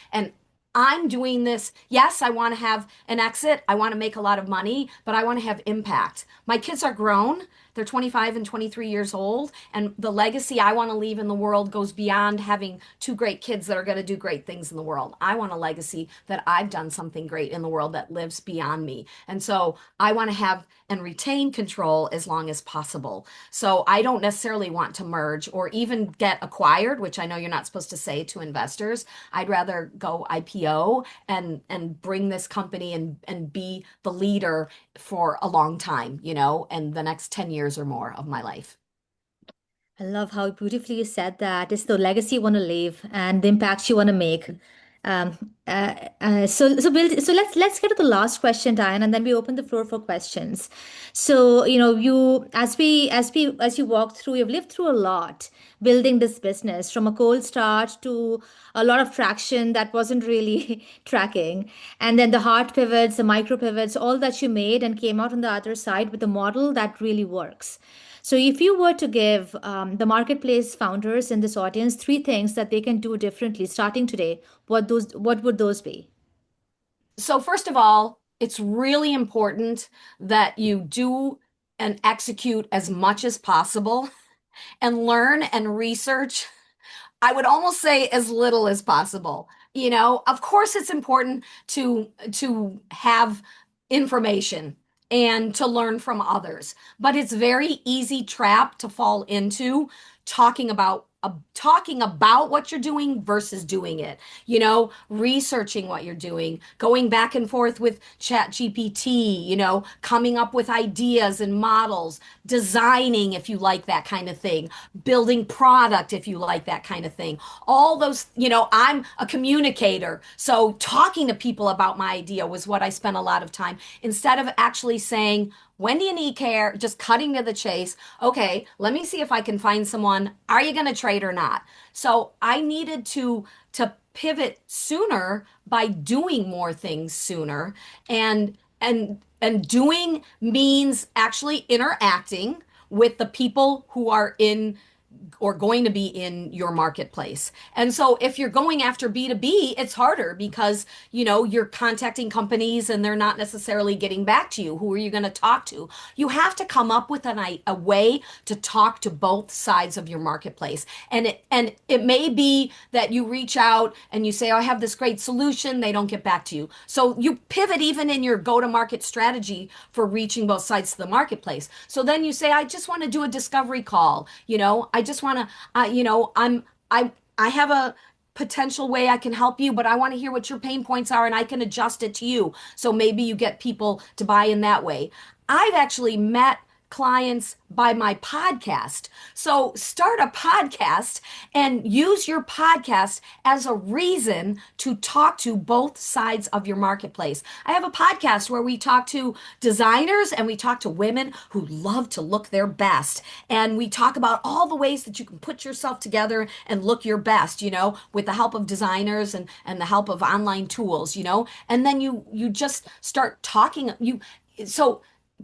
I'm doing this. Yes, I want to have an exit. I want to make a lot of money, but I want to have impact. My kids are grown. They're 25 and 23 years old. And the legacy I want to leave in the world goes beyond having two great kids that are going to do great things in the world. I want a legacy that I've done something great in the world that lives beyond me. And so I want to have and retain control as long as possible. So I don't necessarily want to merge or even get acquired, which I know you're not supposed to say to investors. I'd rather go IPO and bring this company and be the leader for a long time, and the next 10 years or more of my life. I love how beautifully you said that. It's the legacy you want to leave and the impact you want to make. Um, so let's get to the last question, Diane, and then we open the floor for questions. So you as you walk through, you've lived through a lot building this business from a cold start to a lot of traction that wasn't really tracking, and then the hard pivots, the micro pivots, all that you made and came out on the other side with a model that really works. So, if you were to give the marketplace founders in this audience three things that they can do differently starting today, what would those be? So, first of all, it's really important that you do and execute as much as possible and learn and research. I would almost say as little as possible. Of course it's important to have information and to learn from others, but it's very easy trap to fall into talking about what you're doing versus doing it, researching what you're doing, going back and forth with chat gpt, coming up with ideas and models, designing if you like that kind of thing, building product if you like that kind of thing. All those, I'm a communicator, so talking to people about my idea was what I spent a lot of time, instead of actually saying, when do you need care? Just cutting to the chase. Okay, let me see if I can find someone. Are you going to trade or not? So I needed to pivot sooner by doing more things sooner. And doing means actually interacting with the people who are in or going to be in your marketplace. And so if you're going after B2B, it's harder because, you're contacting companies and they're not necessarily getting back to you. Who are you going to talk to? You have to come up with a way to talk to both sides of your marketplace. And it may be that you reach out and you say, oh, I have this great solution. They don't get back to you. So you pivot even in your go-to-market strategy for reaching both sides of the marketplace. So then you say, I just want to do a discovery call. I just want to, I have a potential way I can help you, but I want to hear what your pain points are and I can adjust it to you. So maybe you get people to buy in that way. I've actually met clients by my podcast. So start a podcast and use your podcast as a reason to talk to both sides of your marketplace. I have a podcast where we talk to designers and we talk to women who love to look their best. And we talk about all the ways that you can put yourself together and look your best, with the help of designers and the help of online tools, and then you just start talking. So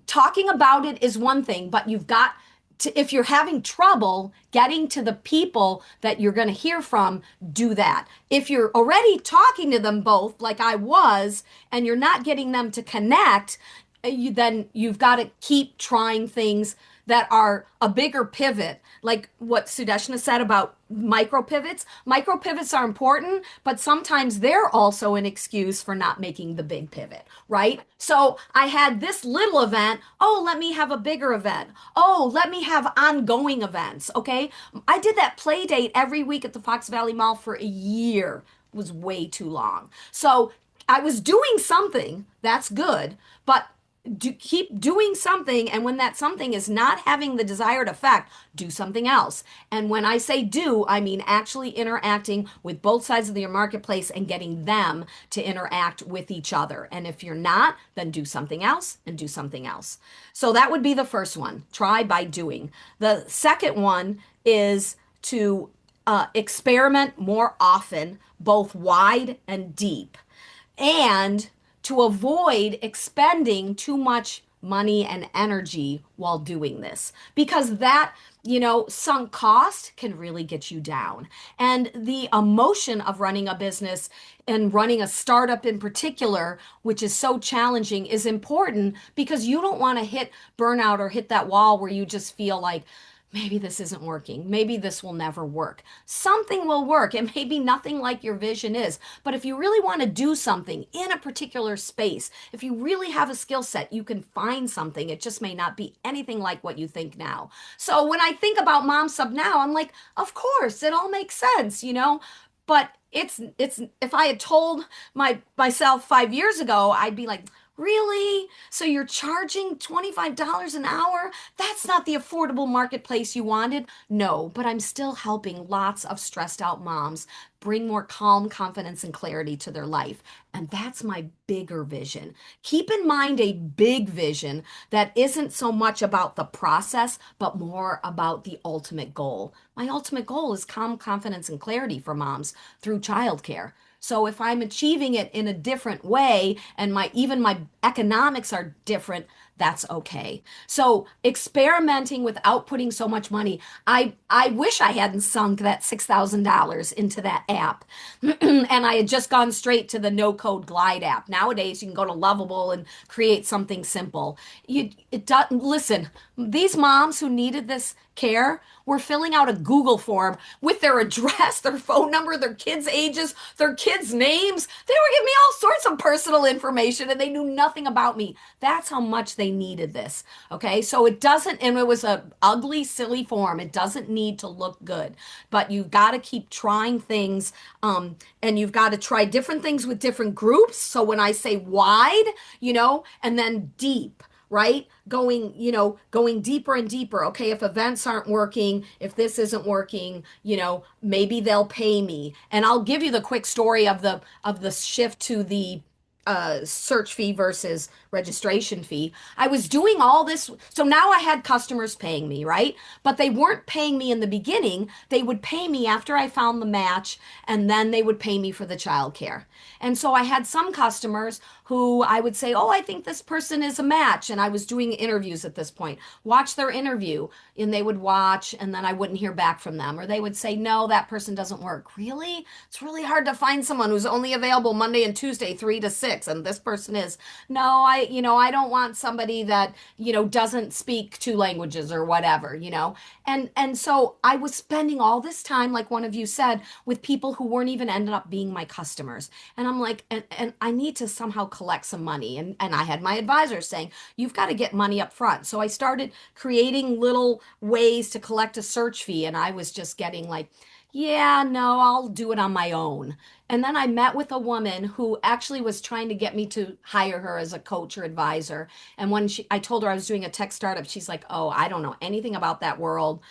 talking about it is one thing, but you've got to, if you're having trouble getting to the people that you're going to hear from, do that. If you're already talking to them both, like I was, and you're not getting them to connect, then you've got to keep trying things that are a bigger pivot, like what Sudeshna said about micro pivots. Micro pivots are important, but sometimes they're also an excuse for not making the big pivot, right? So I had this little event. Oh, let me have a bigger event. Oh, let me have ongoing events. Okay. I did that play date every week at the Fox Valley Mall for a year. It was way too long. So I was doing something that's good, but keep doing something, and when that something is not having the desired effect, do something else. And when I say do, I mean actually interacting with both sides of your marketplace and getting them to interact with each other. And if you're not, then do something else and do something else. So that would be the first one. Try by doing. The second one is to experiment more often, both wide and deep, and to avoid expending too much money and energy while doing this, because that, sunk cost can really get you down. And the emotion of running a business and running a startup in particular, which is so challenging, is important because you don't want to hit burnout or hit that wall where you just feel like, maybe this isn't working. Maybe this will never work. Something will work. It may be nothing like your vision is, but if you really want to do something in a particular space, if you really have a skill set, you can find something. It just may not be anything like what you think now. So when I think about Mom Sub now, I'm like, of course, it all makes sense, But it's if I had told myself 5 years ago, I'd be like, really? So you're charging $25 an hour? That's not the affordable marketplace you wanted. No, but I'm still helping lots of stressed out moms bring more calm, confidence, and clarity to their life. And that's my bigger vision. Keep in mind a big vision that isn't so much about the process, but more about the ultimate goal. My ultimate goal is calm, confidence, and clarity for moms through childcare. So if I'm achieving it in a different way and even my economics are different, that's okay. So experimenting without putting so much money. I wish I hadn't sunk that $6,000 into that app and I had just gone straight to the no code glide app. Nowadays you can go to Lovable and create something simple. Listen, these moms who needed this care were filling out a Google form with their address, their phone number, their kids' ages, their kids' names. They were giving me all sorts of personal information and they knew nothing about me. That's how much they needed this. Okay. So it doesn't, and it was a ugly, silly form. It doesn't need to look good, but you've got to keep trying things. And you've got to try different things with different groups. So when I say wide, and then deep, right? Going deeper and deeper. Okay, if events aren't working, if this isn't working, maybe they'll pay me. And I'll give you the quick story of the shift to the search fee versus registration fee. I was doing all this. So now I had customers paying me, right? But they weren't paying me in the beginning. They would pay me after I found the match, and then they would pay me for the childcare. And so I had some customers who I would say, "Oh, I think this person is a match." And I was doing interviews at this point. Watch their interview, and they would watch, and then I wouldn't hear back from them. Or they would say, "No, that person doesn't work." Really? It's really hard to find someone who's only available Monday and Tuesday, 3 to 6. And this person is, no, I don't want somebody that, doesn't speak two languages or whatever. And so I was spending all this time, like one of you said, with people who weren't even ended up being my customers. And I'm like, and I need to somehow collect some money. And I had my advisor saying, you've got to get money up front. So I started creating little ways to collect a search fee. And I was just getting like, yeah, no, I'll do it on my own. And then I met with a woman who actually was trying to get me to hire her as a coach or advisor. And when I told her I was doing a tech startup, she's like, "Oh, I don't know anything about that world.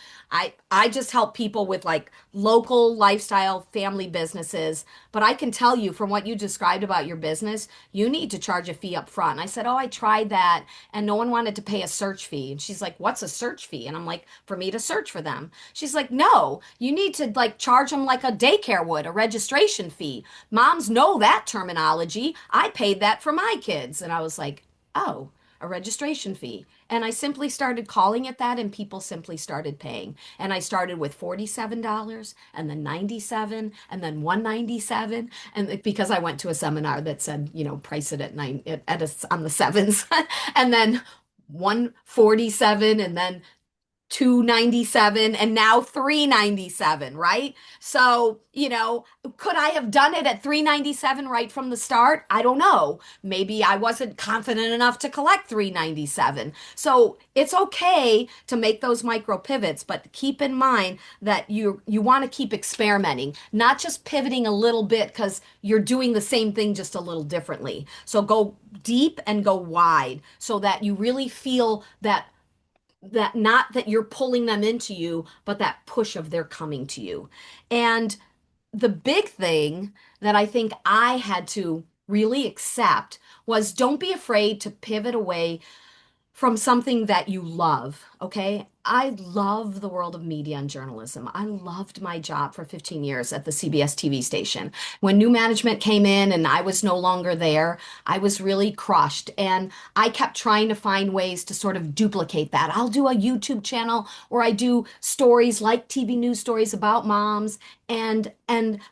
I just help people with like local lifestyle family businesses. But I can tell you from what you described about your business, you need to charge a fee up front." And I said, "Oh, I tried that and no one wanted to pay a search fee." And she's like, "What's a search fee?" And I'm like, "For me to search for them." She's like, "No, you need to like charge them like a daycare would, a registration fee. Moms know that terminology. I paid that for my kids." And I was like, "Oh, a registration fee." And I simply started calling it that, and people simply started paying. And I started with $47 and then 97 and then 197. And because I went to a seminar that said, price it at on the sevens, and then 147 and then 297 and now 397, right? So, could I have done it at 397 right from the start? I don't know. Maybe I wasn't confident enough to collect 397. So, it's okay to make those micro pivots, but keep in mind that you want to keep experimenting, not just pivoting a little bit because you're doing the same thing just a little differently. So, go deep and go wide so that you really feel that not that you're pulling them into you, but that push of their coming to you. And the big thing that I think I had to really accept was don't be afraid to pivot away from something that you love, okay? I love the world of media and journalism. I loved my job for 15 years at the CBS TV station. When new management came in and I was no longer there, I was really crushed. And I kept trying to find ways to sort of duplicate that. I'll do a YouTube channel where I do stories like TV news stories about moms. And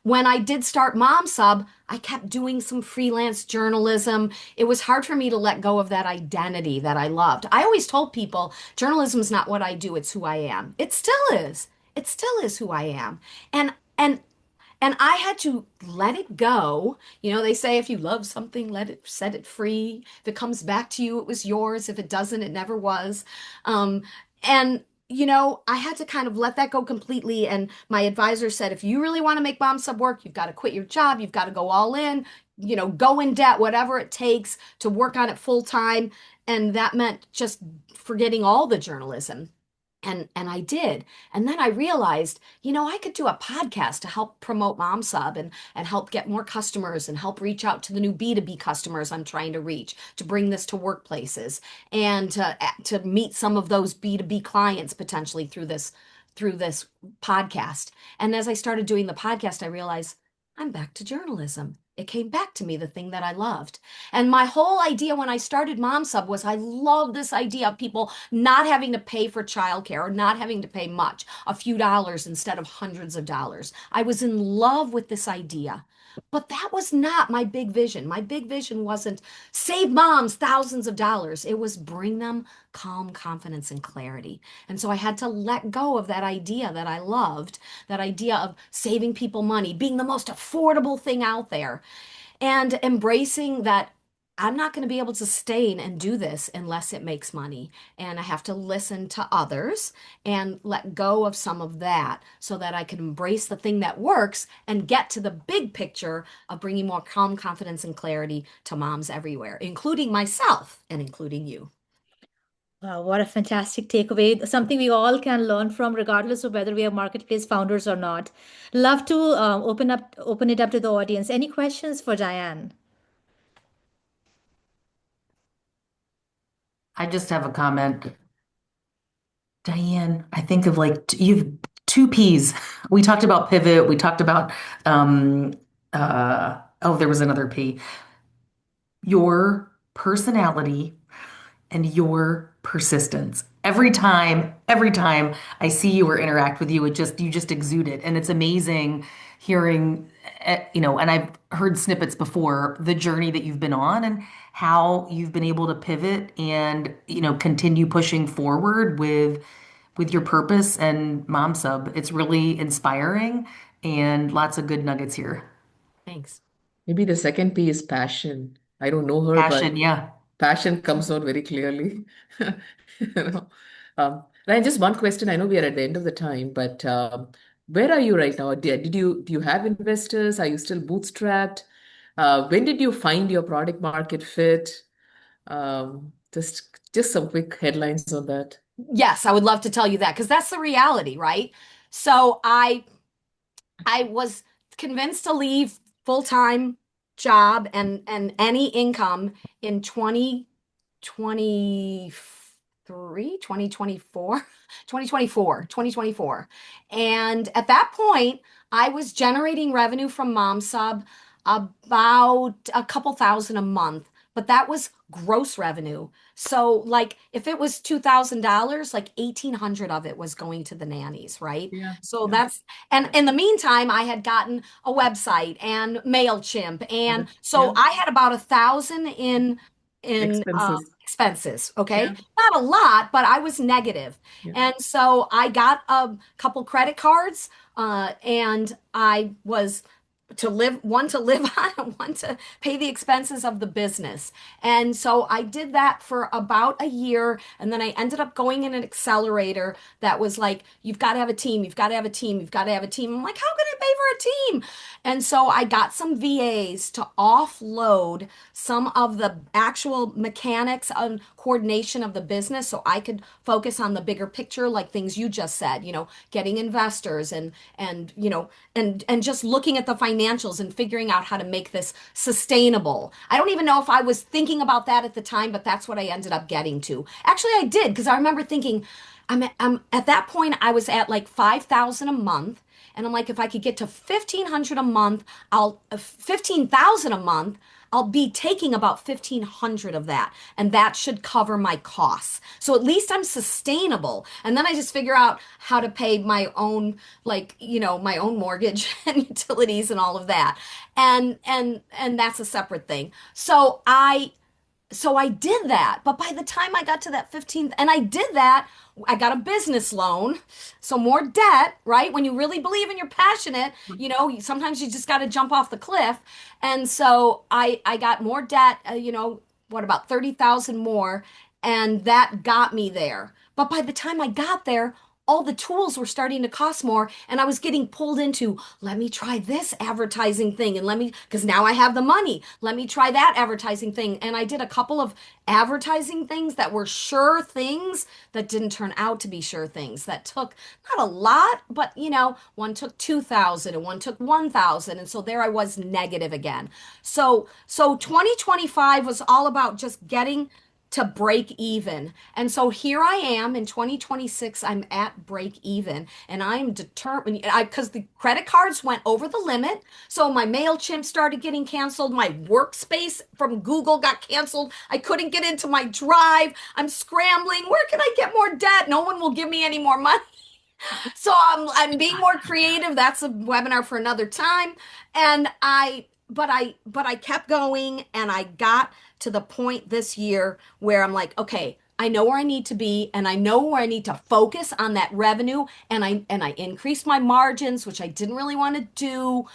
when I did start Mom Sub, I kept doing some freelance journalism. It was hard for me to let go of that identity that I loved. I always told people journalism is not what I do, it's who I am. It still is. It still is who I am. And and and I had to let it go. They say if you love something, let it set it free. If it comes back to you, it was yours. If it doesn't, it never was. And I had to kind of let that go completely. And my advisor said, if you really want to make Mom Sub work, you've got to quit your job. You've got to go all in, go in debt, whatever it takes to work on it full time. And that meant just forgetting all the journalism. And I did. And then I realized, I could do a podcast to help promote Mom Sub and help get more customers and help reach out to the new B2B customers I'm trying to reach, to bring this to workplaces and to meet some of those B2B clients potentially through this podcast. And as I started doing the podcast, I realized I'm back to journalism. It came back to me, the thing that I loved. And my whole idea when I started Mom Sub was I love this idea of people not having to pay for childcare or not having to pay much, a few dollars instead of hundreds of dollars. I was in love with this idea. But that was not my big vision. My big vision wasn't save moms thousands of dollars. It was bring them calm confidence and clarity. And so I had to let go of that idea that I loved, that idea of saving people money, being the most affordable thing out there, and embracing that I'm not going to be able to sustain and do this unless it makes money. And I have to listen to others and let go of some of that so that I can embrace the thing that works and get to the big picture of bringing more calm, confidence, and clarity to moms everywhere, including myself and including you. Wow, what a fantastic takeaway. Something we all can learn from, regardless of whether we are marketplace founders or not. Love to open it up to the audience. Any questions for Diane? I just have a comment. Diane, I think of like you've two P's. We talked about pivot. We talked about um oh, there was another P. Your personality and your persistence. Every time I see you or interact with you, you just exude it. And it's amazing hearing, and I've heard snippets before, the journey that you've been on and how you've been able to pivot and, continue pushing forward with your purpose and Mom Sub. It's really inspiring and lots of good nuggets here. Thanks. Maybe the second P is passion. I don't know her, Passion, but yeah. passion comes out very clearly. You know. Ryan, just one question. I know we are at the end of the time, but where are you right now? Do you have investors? Are you still bootstrapped? When did you find your product market fit? Just some quick headlines on that. Yes, I would love to tell you that because that's the reality, right? So I was convinced to leave full-time job and any income in 2023, 2024, 2024. And at that point, I was generating revenue from Mom Sub about a couple thousand a month, but that was gross revenue. So like if it was $2,000, like 1,800 of it was going to the nannies, right? Yeah, So yeah. that's and in the meantime, I had gotten a website and MailChimp, and so Yeah. I had about 1,000 in Expenses. expenses. Okay, Yeah, not a lot, but I was negative, yeah. and so I got a couple credit cards, and I was to live on and one to pay the expenses of the business. And so I did that for about a year. And then I ended up going in an accelerator that was like, you've got to have a team, you've got to have a team, you've got to have a team. I'm like, how can I pay for a team? And so I got some VAs to offload some of the actual mechanics and coordination of the business so I could focus on the bigger picture, like things you just said, getting investors and and just looking at the financials and figuring out how to make this sustainable. I don't even know if I was thinking about that at the time, but that's what I ended up getting to. Actually, I did because I remember thinking I'm at that point I was at like 5,000 a month. And I'm like, if I could get to 1,500 a month, 15,000 a month, I'll be taking about 1,500 of that. And that should cover my costs. So at least I'm sustainable. And then I just figure out how to pay my own, like, my own mortgage and utilities and all of that. And that's a separate thing. So I did that. But by the time I got to that 15th, and I did that, I got a business loan. So more debt, right? When you really believe and you're passionate, sometimes you just got to jump off the cliff. And so I got more debt, what about 30,000 more, and that got me there. But by the time I got there, all the tools were starting to cost more, and I was getting pulled into, let me try this advertising thing, and because now I have the money, let me try that advertising thing. And I did a couple of advertising things that were sure things that didn't turn out to be sure things that took not a lot, but one took 2,000 and one took 1,000. And so there I was negative again. So 2025 was all about just getting to break even. And so here I am in 2026, I'm at break even and I'm determined because the credit cards went over the limit. So my MailChimp started getting canceled. My workspace from Google got canceled. I couldn't get into my drive. I'm scrambling. Where can I get more debt? No one will give me any more money. So I'm being more creative. That's a webinar for another time. And I kept going and I got to the point this year where I'm like, okay, I know where I need to be and I know where I need to focus on that revenue and I increased my margins, which I didn't really want to do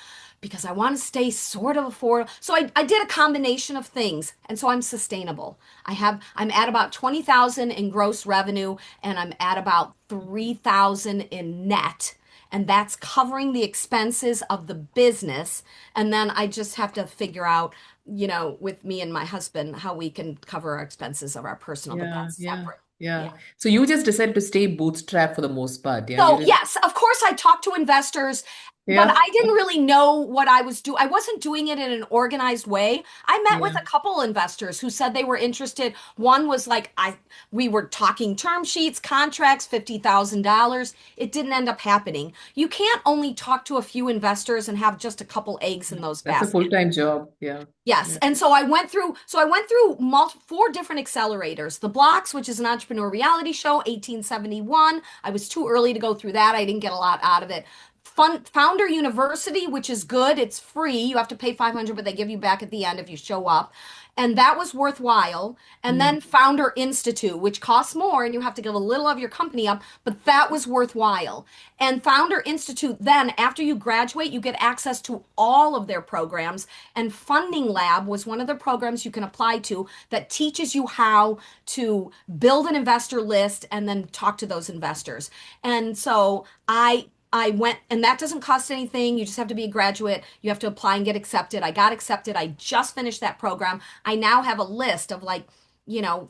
because I want to stay sort of affordable. So I did a combination of things. And so I'm sustainable. I'm at about 20,000 in gross revenue and I'm at about 3,000 in net. And that's covering the expenses of the business. And then I just have to figure out, with me and my husband, how we can cover our expenses of our personal, but Yeah, that's yeah, separate. Yeah. yeah. So you just decided to stay bootstrap for the most part. Yeah, you So, didn't. yes, of course, I talked to investors, but Yeah, I didn't really know what I was doing. I wasn't doing it in an organized way. I met with yeah. a couple investors who said they were interested. One was like, we were talking term sheets, contracts, $50,000. It didn't end up happening. You can't only talk to a few investors and have just a couple eggs in those That's a baskets. full-time job. Yeah, Yes. yeah. And so I went through four different accelerators. The Blocks, which is an entrepreneur reality show, 1871. I was too early to go through that. I didn't get a lot out of it. Founder University, which is good. It's free. You have to pay 500, but they give you back at the end if you show up. And that was worthwhile. And Mm. then Founder Institute, which costs more and you have to give a little of your company up, but that was worthwhile. And Founder Institute, then after you graduate, you get access to all of their programs. And Funding Lab was one of the programs you can apply to that teaches you how to build an investor list and then talk to those investors. And so I went, and that doesn't cost anything. You just have to be a graduate. You have to apply and get accepted. I got accepted. I just finished that program. I now have a list of like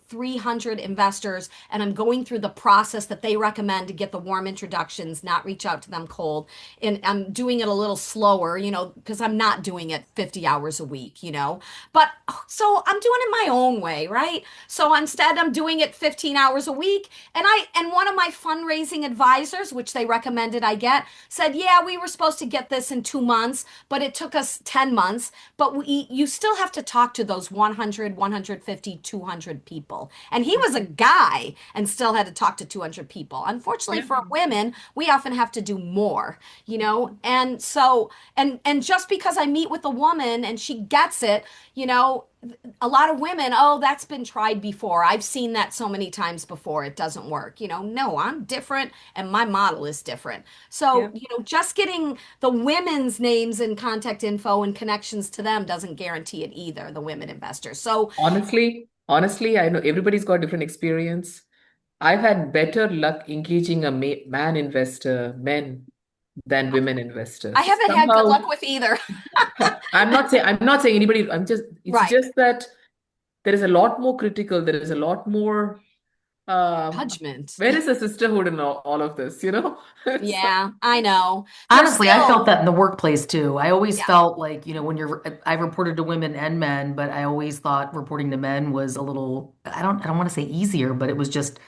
300 investors, and I'm going through the process that they recommend to get the warm introductions, not reach out to them cold. And I'm doing it a little slower, because I'm not doing it 50 hours a week. But so I'm doing it my own way, right? So instead, I'm doing it 15 hours a week. And one of my fundraising advisors, which they recommended I get, said, "Yeah, we were supposed to get this in 2 months, but it took us 10 months. But you still have to talk to those 100, 150, 200 people." And he was a guy and still had to talk to 200 people. Unfortunately Yeah. for women, we often have to do more. And so, and just because I meet with a woman and she gets it, you know, a lot of women, oh, that's been tried before. I've seen that so many times before. It doesn't work. No, I'm different and my model is different. So, Yeah. just getting the women's names and contact info and connections to them doesn't guarantee it either, the women investors. So, Honestly, I know everybody's got different experience. I've had better luck engaging a man investor, men, than women I investors. haven't had good luck Somehow, with either. I'm not saying anybody, it's Right. just that there is a lot more critical, there is a lot more, um, Judgment. where is the sisterhood in all of this, you know? It's like, Yeah, I know. There's Honestly, I felt still, that in the workplace too. I always yeah. felt like, when I reported to women and men, but I always thought reporting to men was a little, I don't want to say easier, but it was just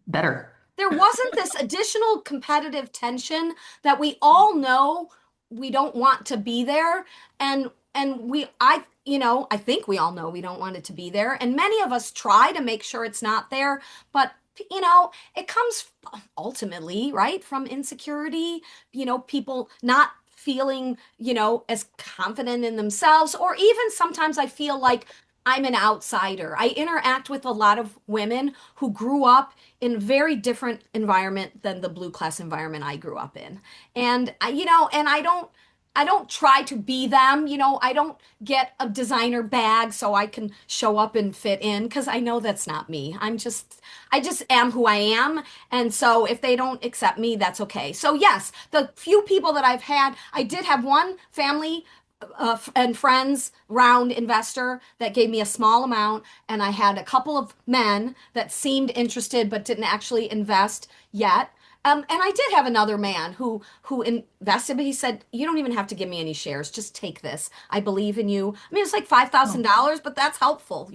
better. There wasn't this additional competitive tension that we all know we don't want to be there. And I think we all know we don't want it to be there. And many of us try to make sure it's not there, but it comes ultimately, right, from insecurity, people not feeling, as confident in themselves, or even sometimes I feel like I'm an outsider. I interact with a lot of women who grew up in a very different environment than the blue class environment I grew up in. And and I don't try to be them. I don't get a designer bag so I can show up and fit in because I know that's not me. I just am who I am. And so if they don't accept me, that's okay. So yes, the few people that I've had, I did have one family and friends round investor that gave me a small amount, and I had a couple of men that seemed interested but didn't actually invest yet. And I did have another man who invested, but he said, "You don't even have to give me any shares. Just take this. I believe in you." I mean, it's like Oh. $5,000, but that's helpful.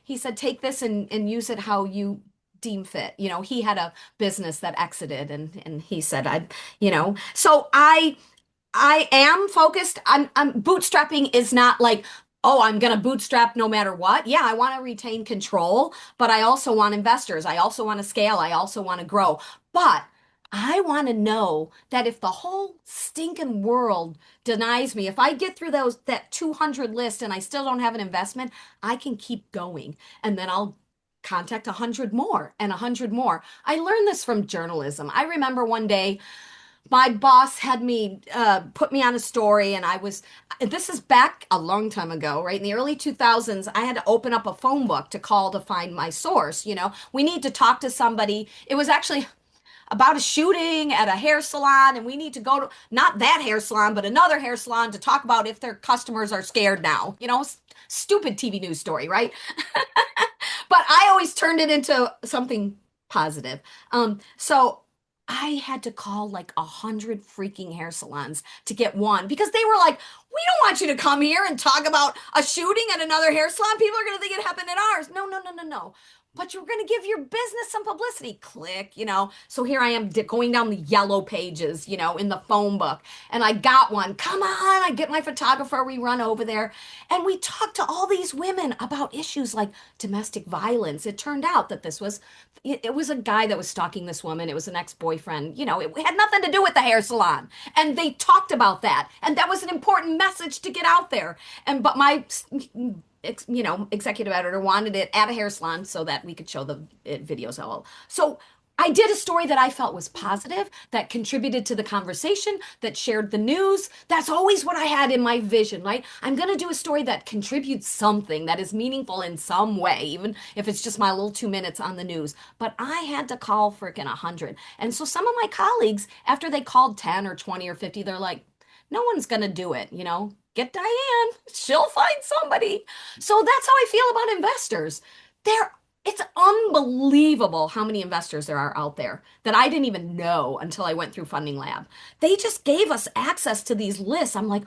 He said, "Take this and use it how you deem fit." He had a business that exited, and he said, So I am focused. I'm bootstrapping is not like, oh, I'm gonna bootstrap no matter what. Yeah, I want to retain control, but I also want investors. I also want to scale. I also want to grow. But I want to know that if the whole stinking world denies me, if I get through that 200 list and I still don't have an investment, I can keep going. And then I'll contact 100 more and 100 more. I learned this from journalism. I remember one day my boss had me put me on a story, and this is back a long time ago, right? In the early 2000s, I had to open up a phone book to call to find my source. We need to talk to somebody. It was actually about a shooting at a hair salon, and we need to go to not that hair salon, but another hair salon to talk about if their customers are scared now. Stupid TV news story, right? But I always turned it into something positive. So I had to call like 100 freaking hair salons to get one because they were like, we don't want you to come here and talk about a shooting at another hair salon. People are going to think it happened at ours. No, no, no, no, no. But you're going to give your business some publicity. Click. So here I am going down the yellow pages, in the phone book. And I got one. Come on. I get my photographer. We run over there. And we talked to all these women about issues like domestic violence. It turned out that it was a guy that was stalking this woman. It was an ex-boyfriend. It had nothing to do with the hair salon. And they talked about that. And that was an important message to get out there. But my executive editor wanted it at a hair salon so that we could show the videos all. So I did a story that I felt was positive, that contributed to the conversation, that shared the news. That's always what I had in my vision, right? I'm going to do a story that contributes something that is meaningful in some way, even if it's just my little 2 minutes on the news. But I had to call freaking 100. And so some of my colleagues, after they called 10 or 20 or 50, they're like, no one's going to do it. Get Diane, she'll find somebody. So that's how I feel about investors. It's unbelievable how many investors there are out there that I didn't even know until I went through Funding Lab. They just gave us access to these lists. I'm like,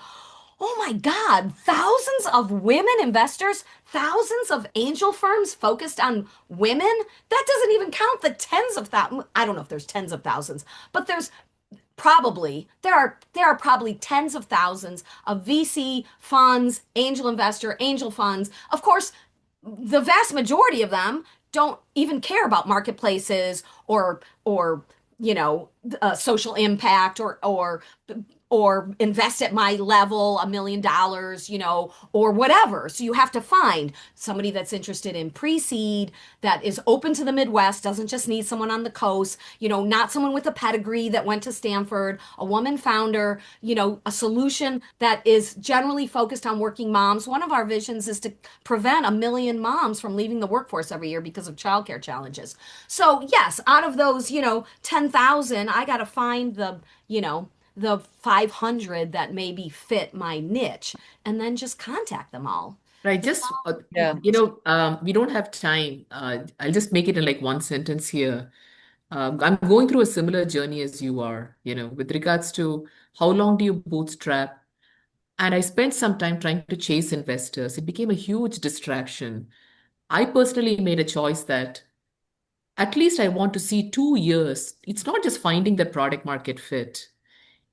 oh my God, thousands of women investors, thousands of angel firms focused on women. That doesn't even count the tens of thousands. I don't know if there's tens of thousands, but there are probably tens of thousands of VC funds, angel funds. Of course, the vast majority of them don't even care about marketplaces or social impact or invest at my level $1 million, or whatever. So you have to find somebody that's interested in pre-seed, that is open to the Midwest, doesn't just need someone on the coast, not someone with a pedigree that went to Stanford, a woman founder, a solution that is generally focused on working moms. One of our visions is to prevent 1 million moms from leaving the workforce every year because of childcare challenges. So yes, out of those, 10,000, I got to find the 500 that maybe fit my niche and then just contact them all. Right, just Yeah. we don't have time. I'll just make it in like one sentence here. I'm going through a similar journey as you are, with regards to how long do you bootstrap? And I spent some time trying to chase investors. It became a huge distraction. I personally made a choice that at least I want to see 2 years. It's not just finding the product market fit.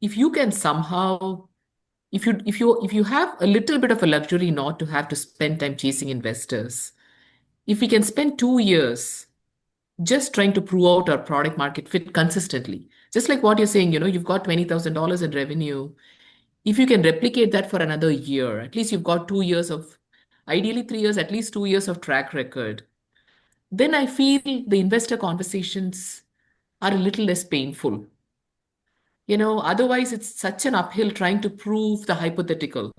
If you can somehow, if you have a little bit of a luxury not to have to spend time chasing investors, if we can spend 2 years just trying to prove out our product market fit consistently, just like what you're saying, you've got $20,000 in revenue. If you can replicate that for another year, at least you've got 2 years of, ideally 3 years, at least 2 years of track record, then I feel the investor conversations are a little less painful. Otherwise it's such an uphill trying to prove the hypothetical,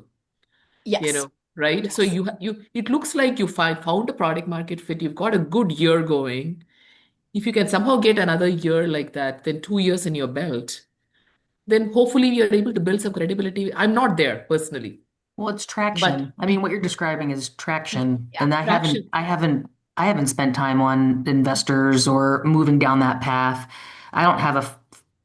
Yes. right? So Yes. it looks like you found a product market fit, you've got a good year going. If you can somehow get another year like that, then 2 years in your belt, then hopefully you're able to build some credibility. I'm not there personally, Well, it's but traction. I mean, what you're describing is traction. Yeah. And traction. I haven't spent time on investors or moving down that path. I don't have a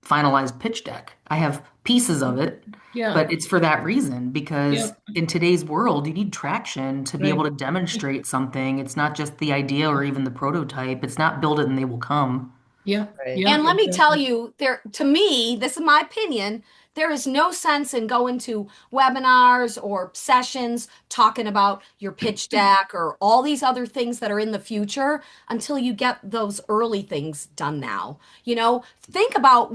finalized pitch deck. I have pieces of it, Yeah, but it's for that reason, yeah, because in today's world, you need traction to be able right. to demonstrate something. It's not just the idea or even the prototype. It's not build it and they will come. Yeah. Right. Yeah, And let me tell exactly. you, there to me, this is my opinion, there is no sense in going to webinars or sessions talking about your pitch deck or all these other things that are in the future until you get those early things done now. Think about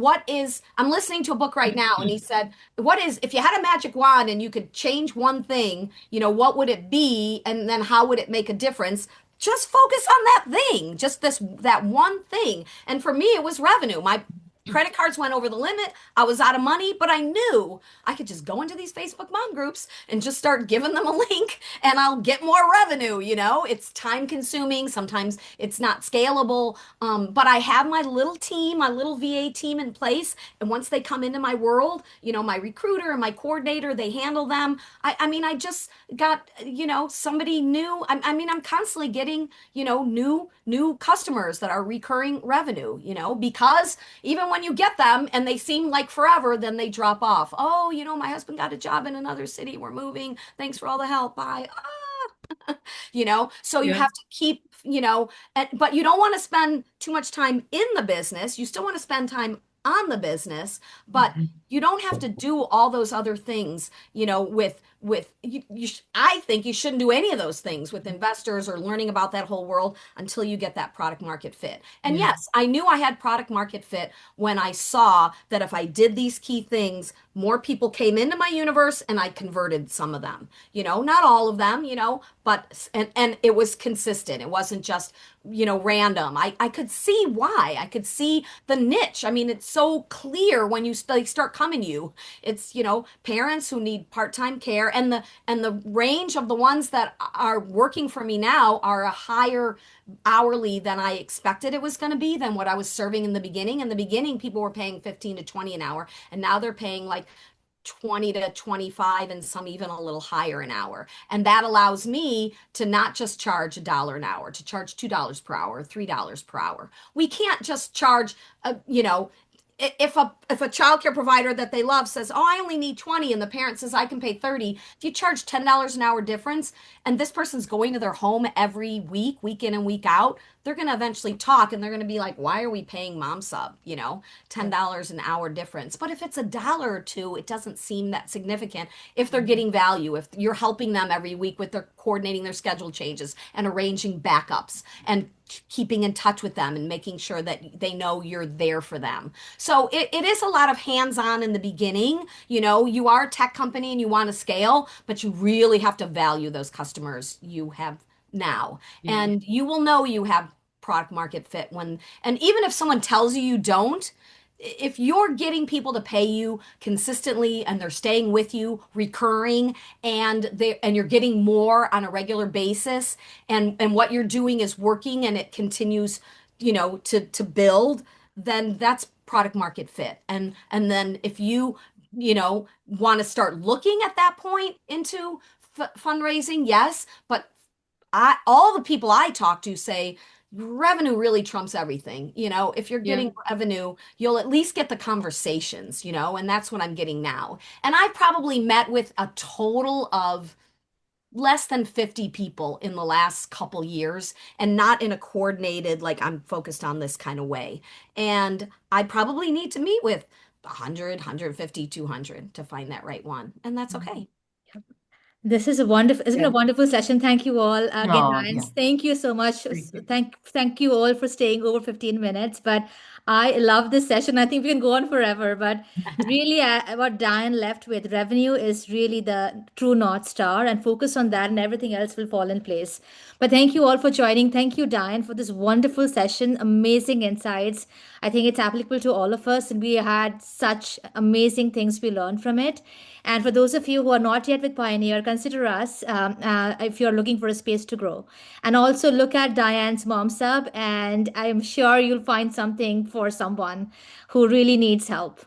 I'm listening to a book right now, and he said, if you had a magic wand and you could change one thing, what would it be? And then how would it make a difference? Just focus on that thing, just that one thing. And for me, it was revenue. My credit cards went over the limit. I was out of money, but I knew I could just go into these Facebook mom groups and just start giving them a link and I'll get more revenue. It's time consuming. Sometimes it's not scalable. But I have my little team, my little VA team in place. And once they come into my world, my recruiter and my coordinator, they handle them. I mean, I just got, somebody new. I mean, I'm constantly getting, new customers that are recurring revenue, because even when you get them and they seem like forever, then they drop off. Oh, my husband got a job in another city. We're moving. Thanks for all the help. Bye. So you Yeah. have to keep, but you don't want to spend too much time in the business. You still want to spend time on the business, but Mhm. you don't have to do all those other things, I think you shouldn't do any of those things with investors or learning about that whole world until you get that product market fit. And Yeah. yes, I knew I had product market fit when I saw that if I did these key things, more people came into my universe and I converted some of them. Not all of them, but and it was consistent. It wasn't just, random. I could see why. I could see the niche. I mean, it's so clear when you start coming to you. It's, parents who need part-time care, and the range of the ones that are working for me now are a higher hourly than I expected it was going to be than what I was serving in the beginning. In the beginning, people were paying 15 to 20 an hour, and now they're paying like 20 to 25 and some even a little higher an hour. And that allows me to not just charge $1 an hour, to charge $2 per hour, $3 per hour. We can't just charge, if a childcare provider that they love says, "Oh, I only need 20," and the parent says, "I can pay 30," if you charge $10 an hour difference and this person's going to their home every week in and week out, they're going to eventually talk and they're going to be like, "Why are we paying mom sub, $10 an hour difference?" But if it's $1 or two, it doesn't seem that significant if they're getting value, if you're helping them every week with their coordinating their schedule changes and arranging backups and keeping in touch with them and making sure that they know you're there for them. So it is a lot of hands-on in the beginning. You are a tech company and you want to scale, but you really have to value those customers you have now. Yeah. And you will know you have product market fit and even if someone tells you you don't, if you're getting people to pay you consistently and they're staying with you recurring and you're getting more on a regular basis and what you're doing is working and it continues, to build, then that's product market fit. And then if want to start looking at that point into fundraising, yes, but all the people I talk to say revenue really trumps everything. If you're Yeah. getting revenue, you'll at least get the conversations, and that's what I'm getting now. And I probably met with a total of less than 50 people in the last couple years and not in a coordinated, like I'm focused on this kind of way. And I probably need to meet with 100, 150, 200 to find that right one. And that's okay. This is a wonderful. It's been a Yeah. wonderful session. Thank you all again, Oh, Ryan. yeah. Thank you so much. Great. Thank you all for staying over 15 minutes. But I love this session. I think we can go on forever. But really, what Diane left with, revenue is really the true North Star, and focus on that, and everything else will fall in place. But thank you all for joining. Thank you, Diane, for this wonderful session. Amazing insights. I think it's applicable to all of us, and we had such amazing things we learned from it. And for those of you who are not yet with Pioneer, consider us if you're looking for a space to grow. And also look at Diane's Mom Sub, and I'm sure you'll find something for someone who really needs help.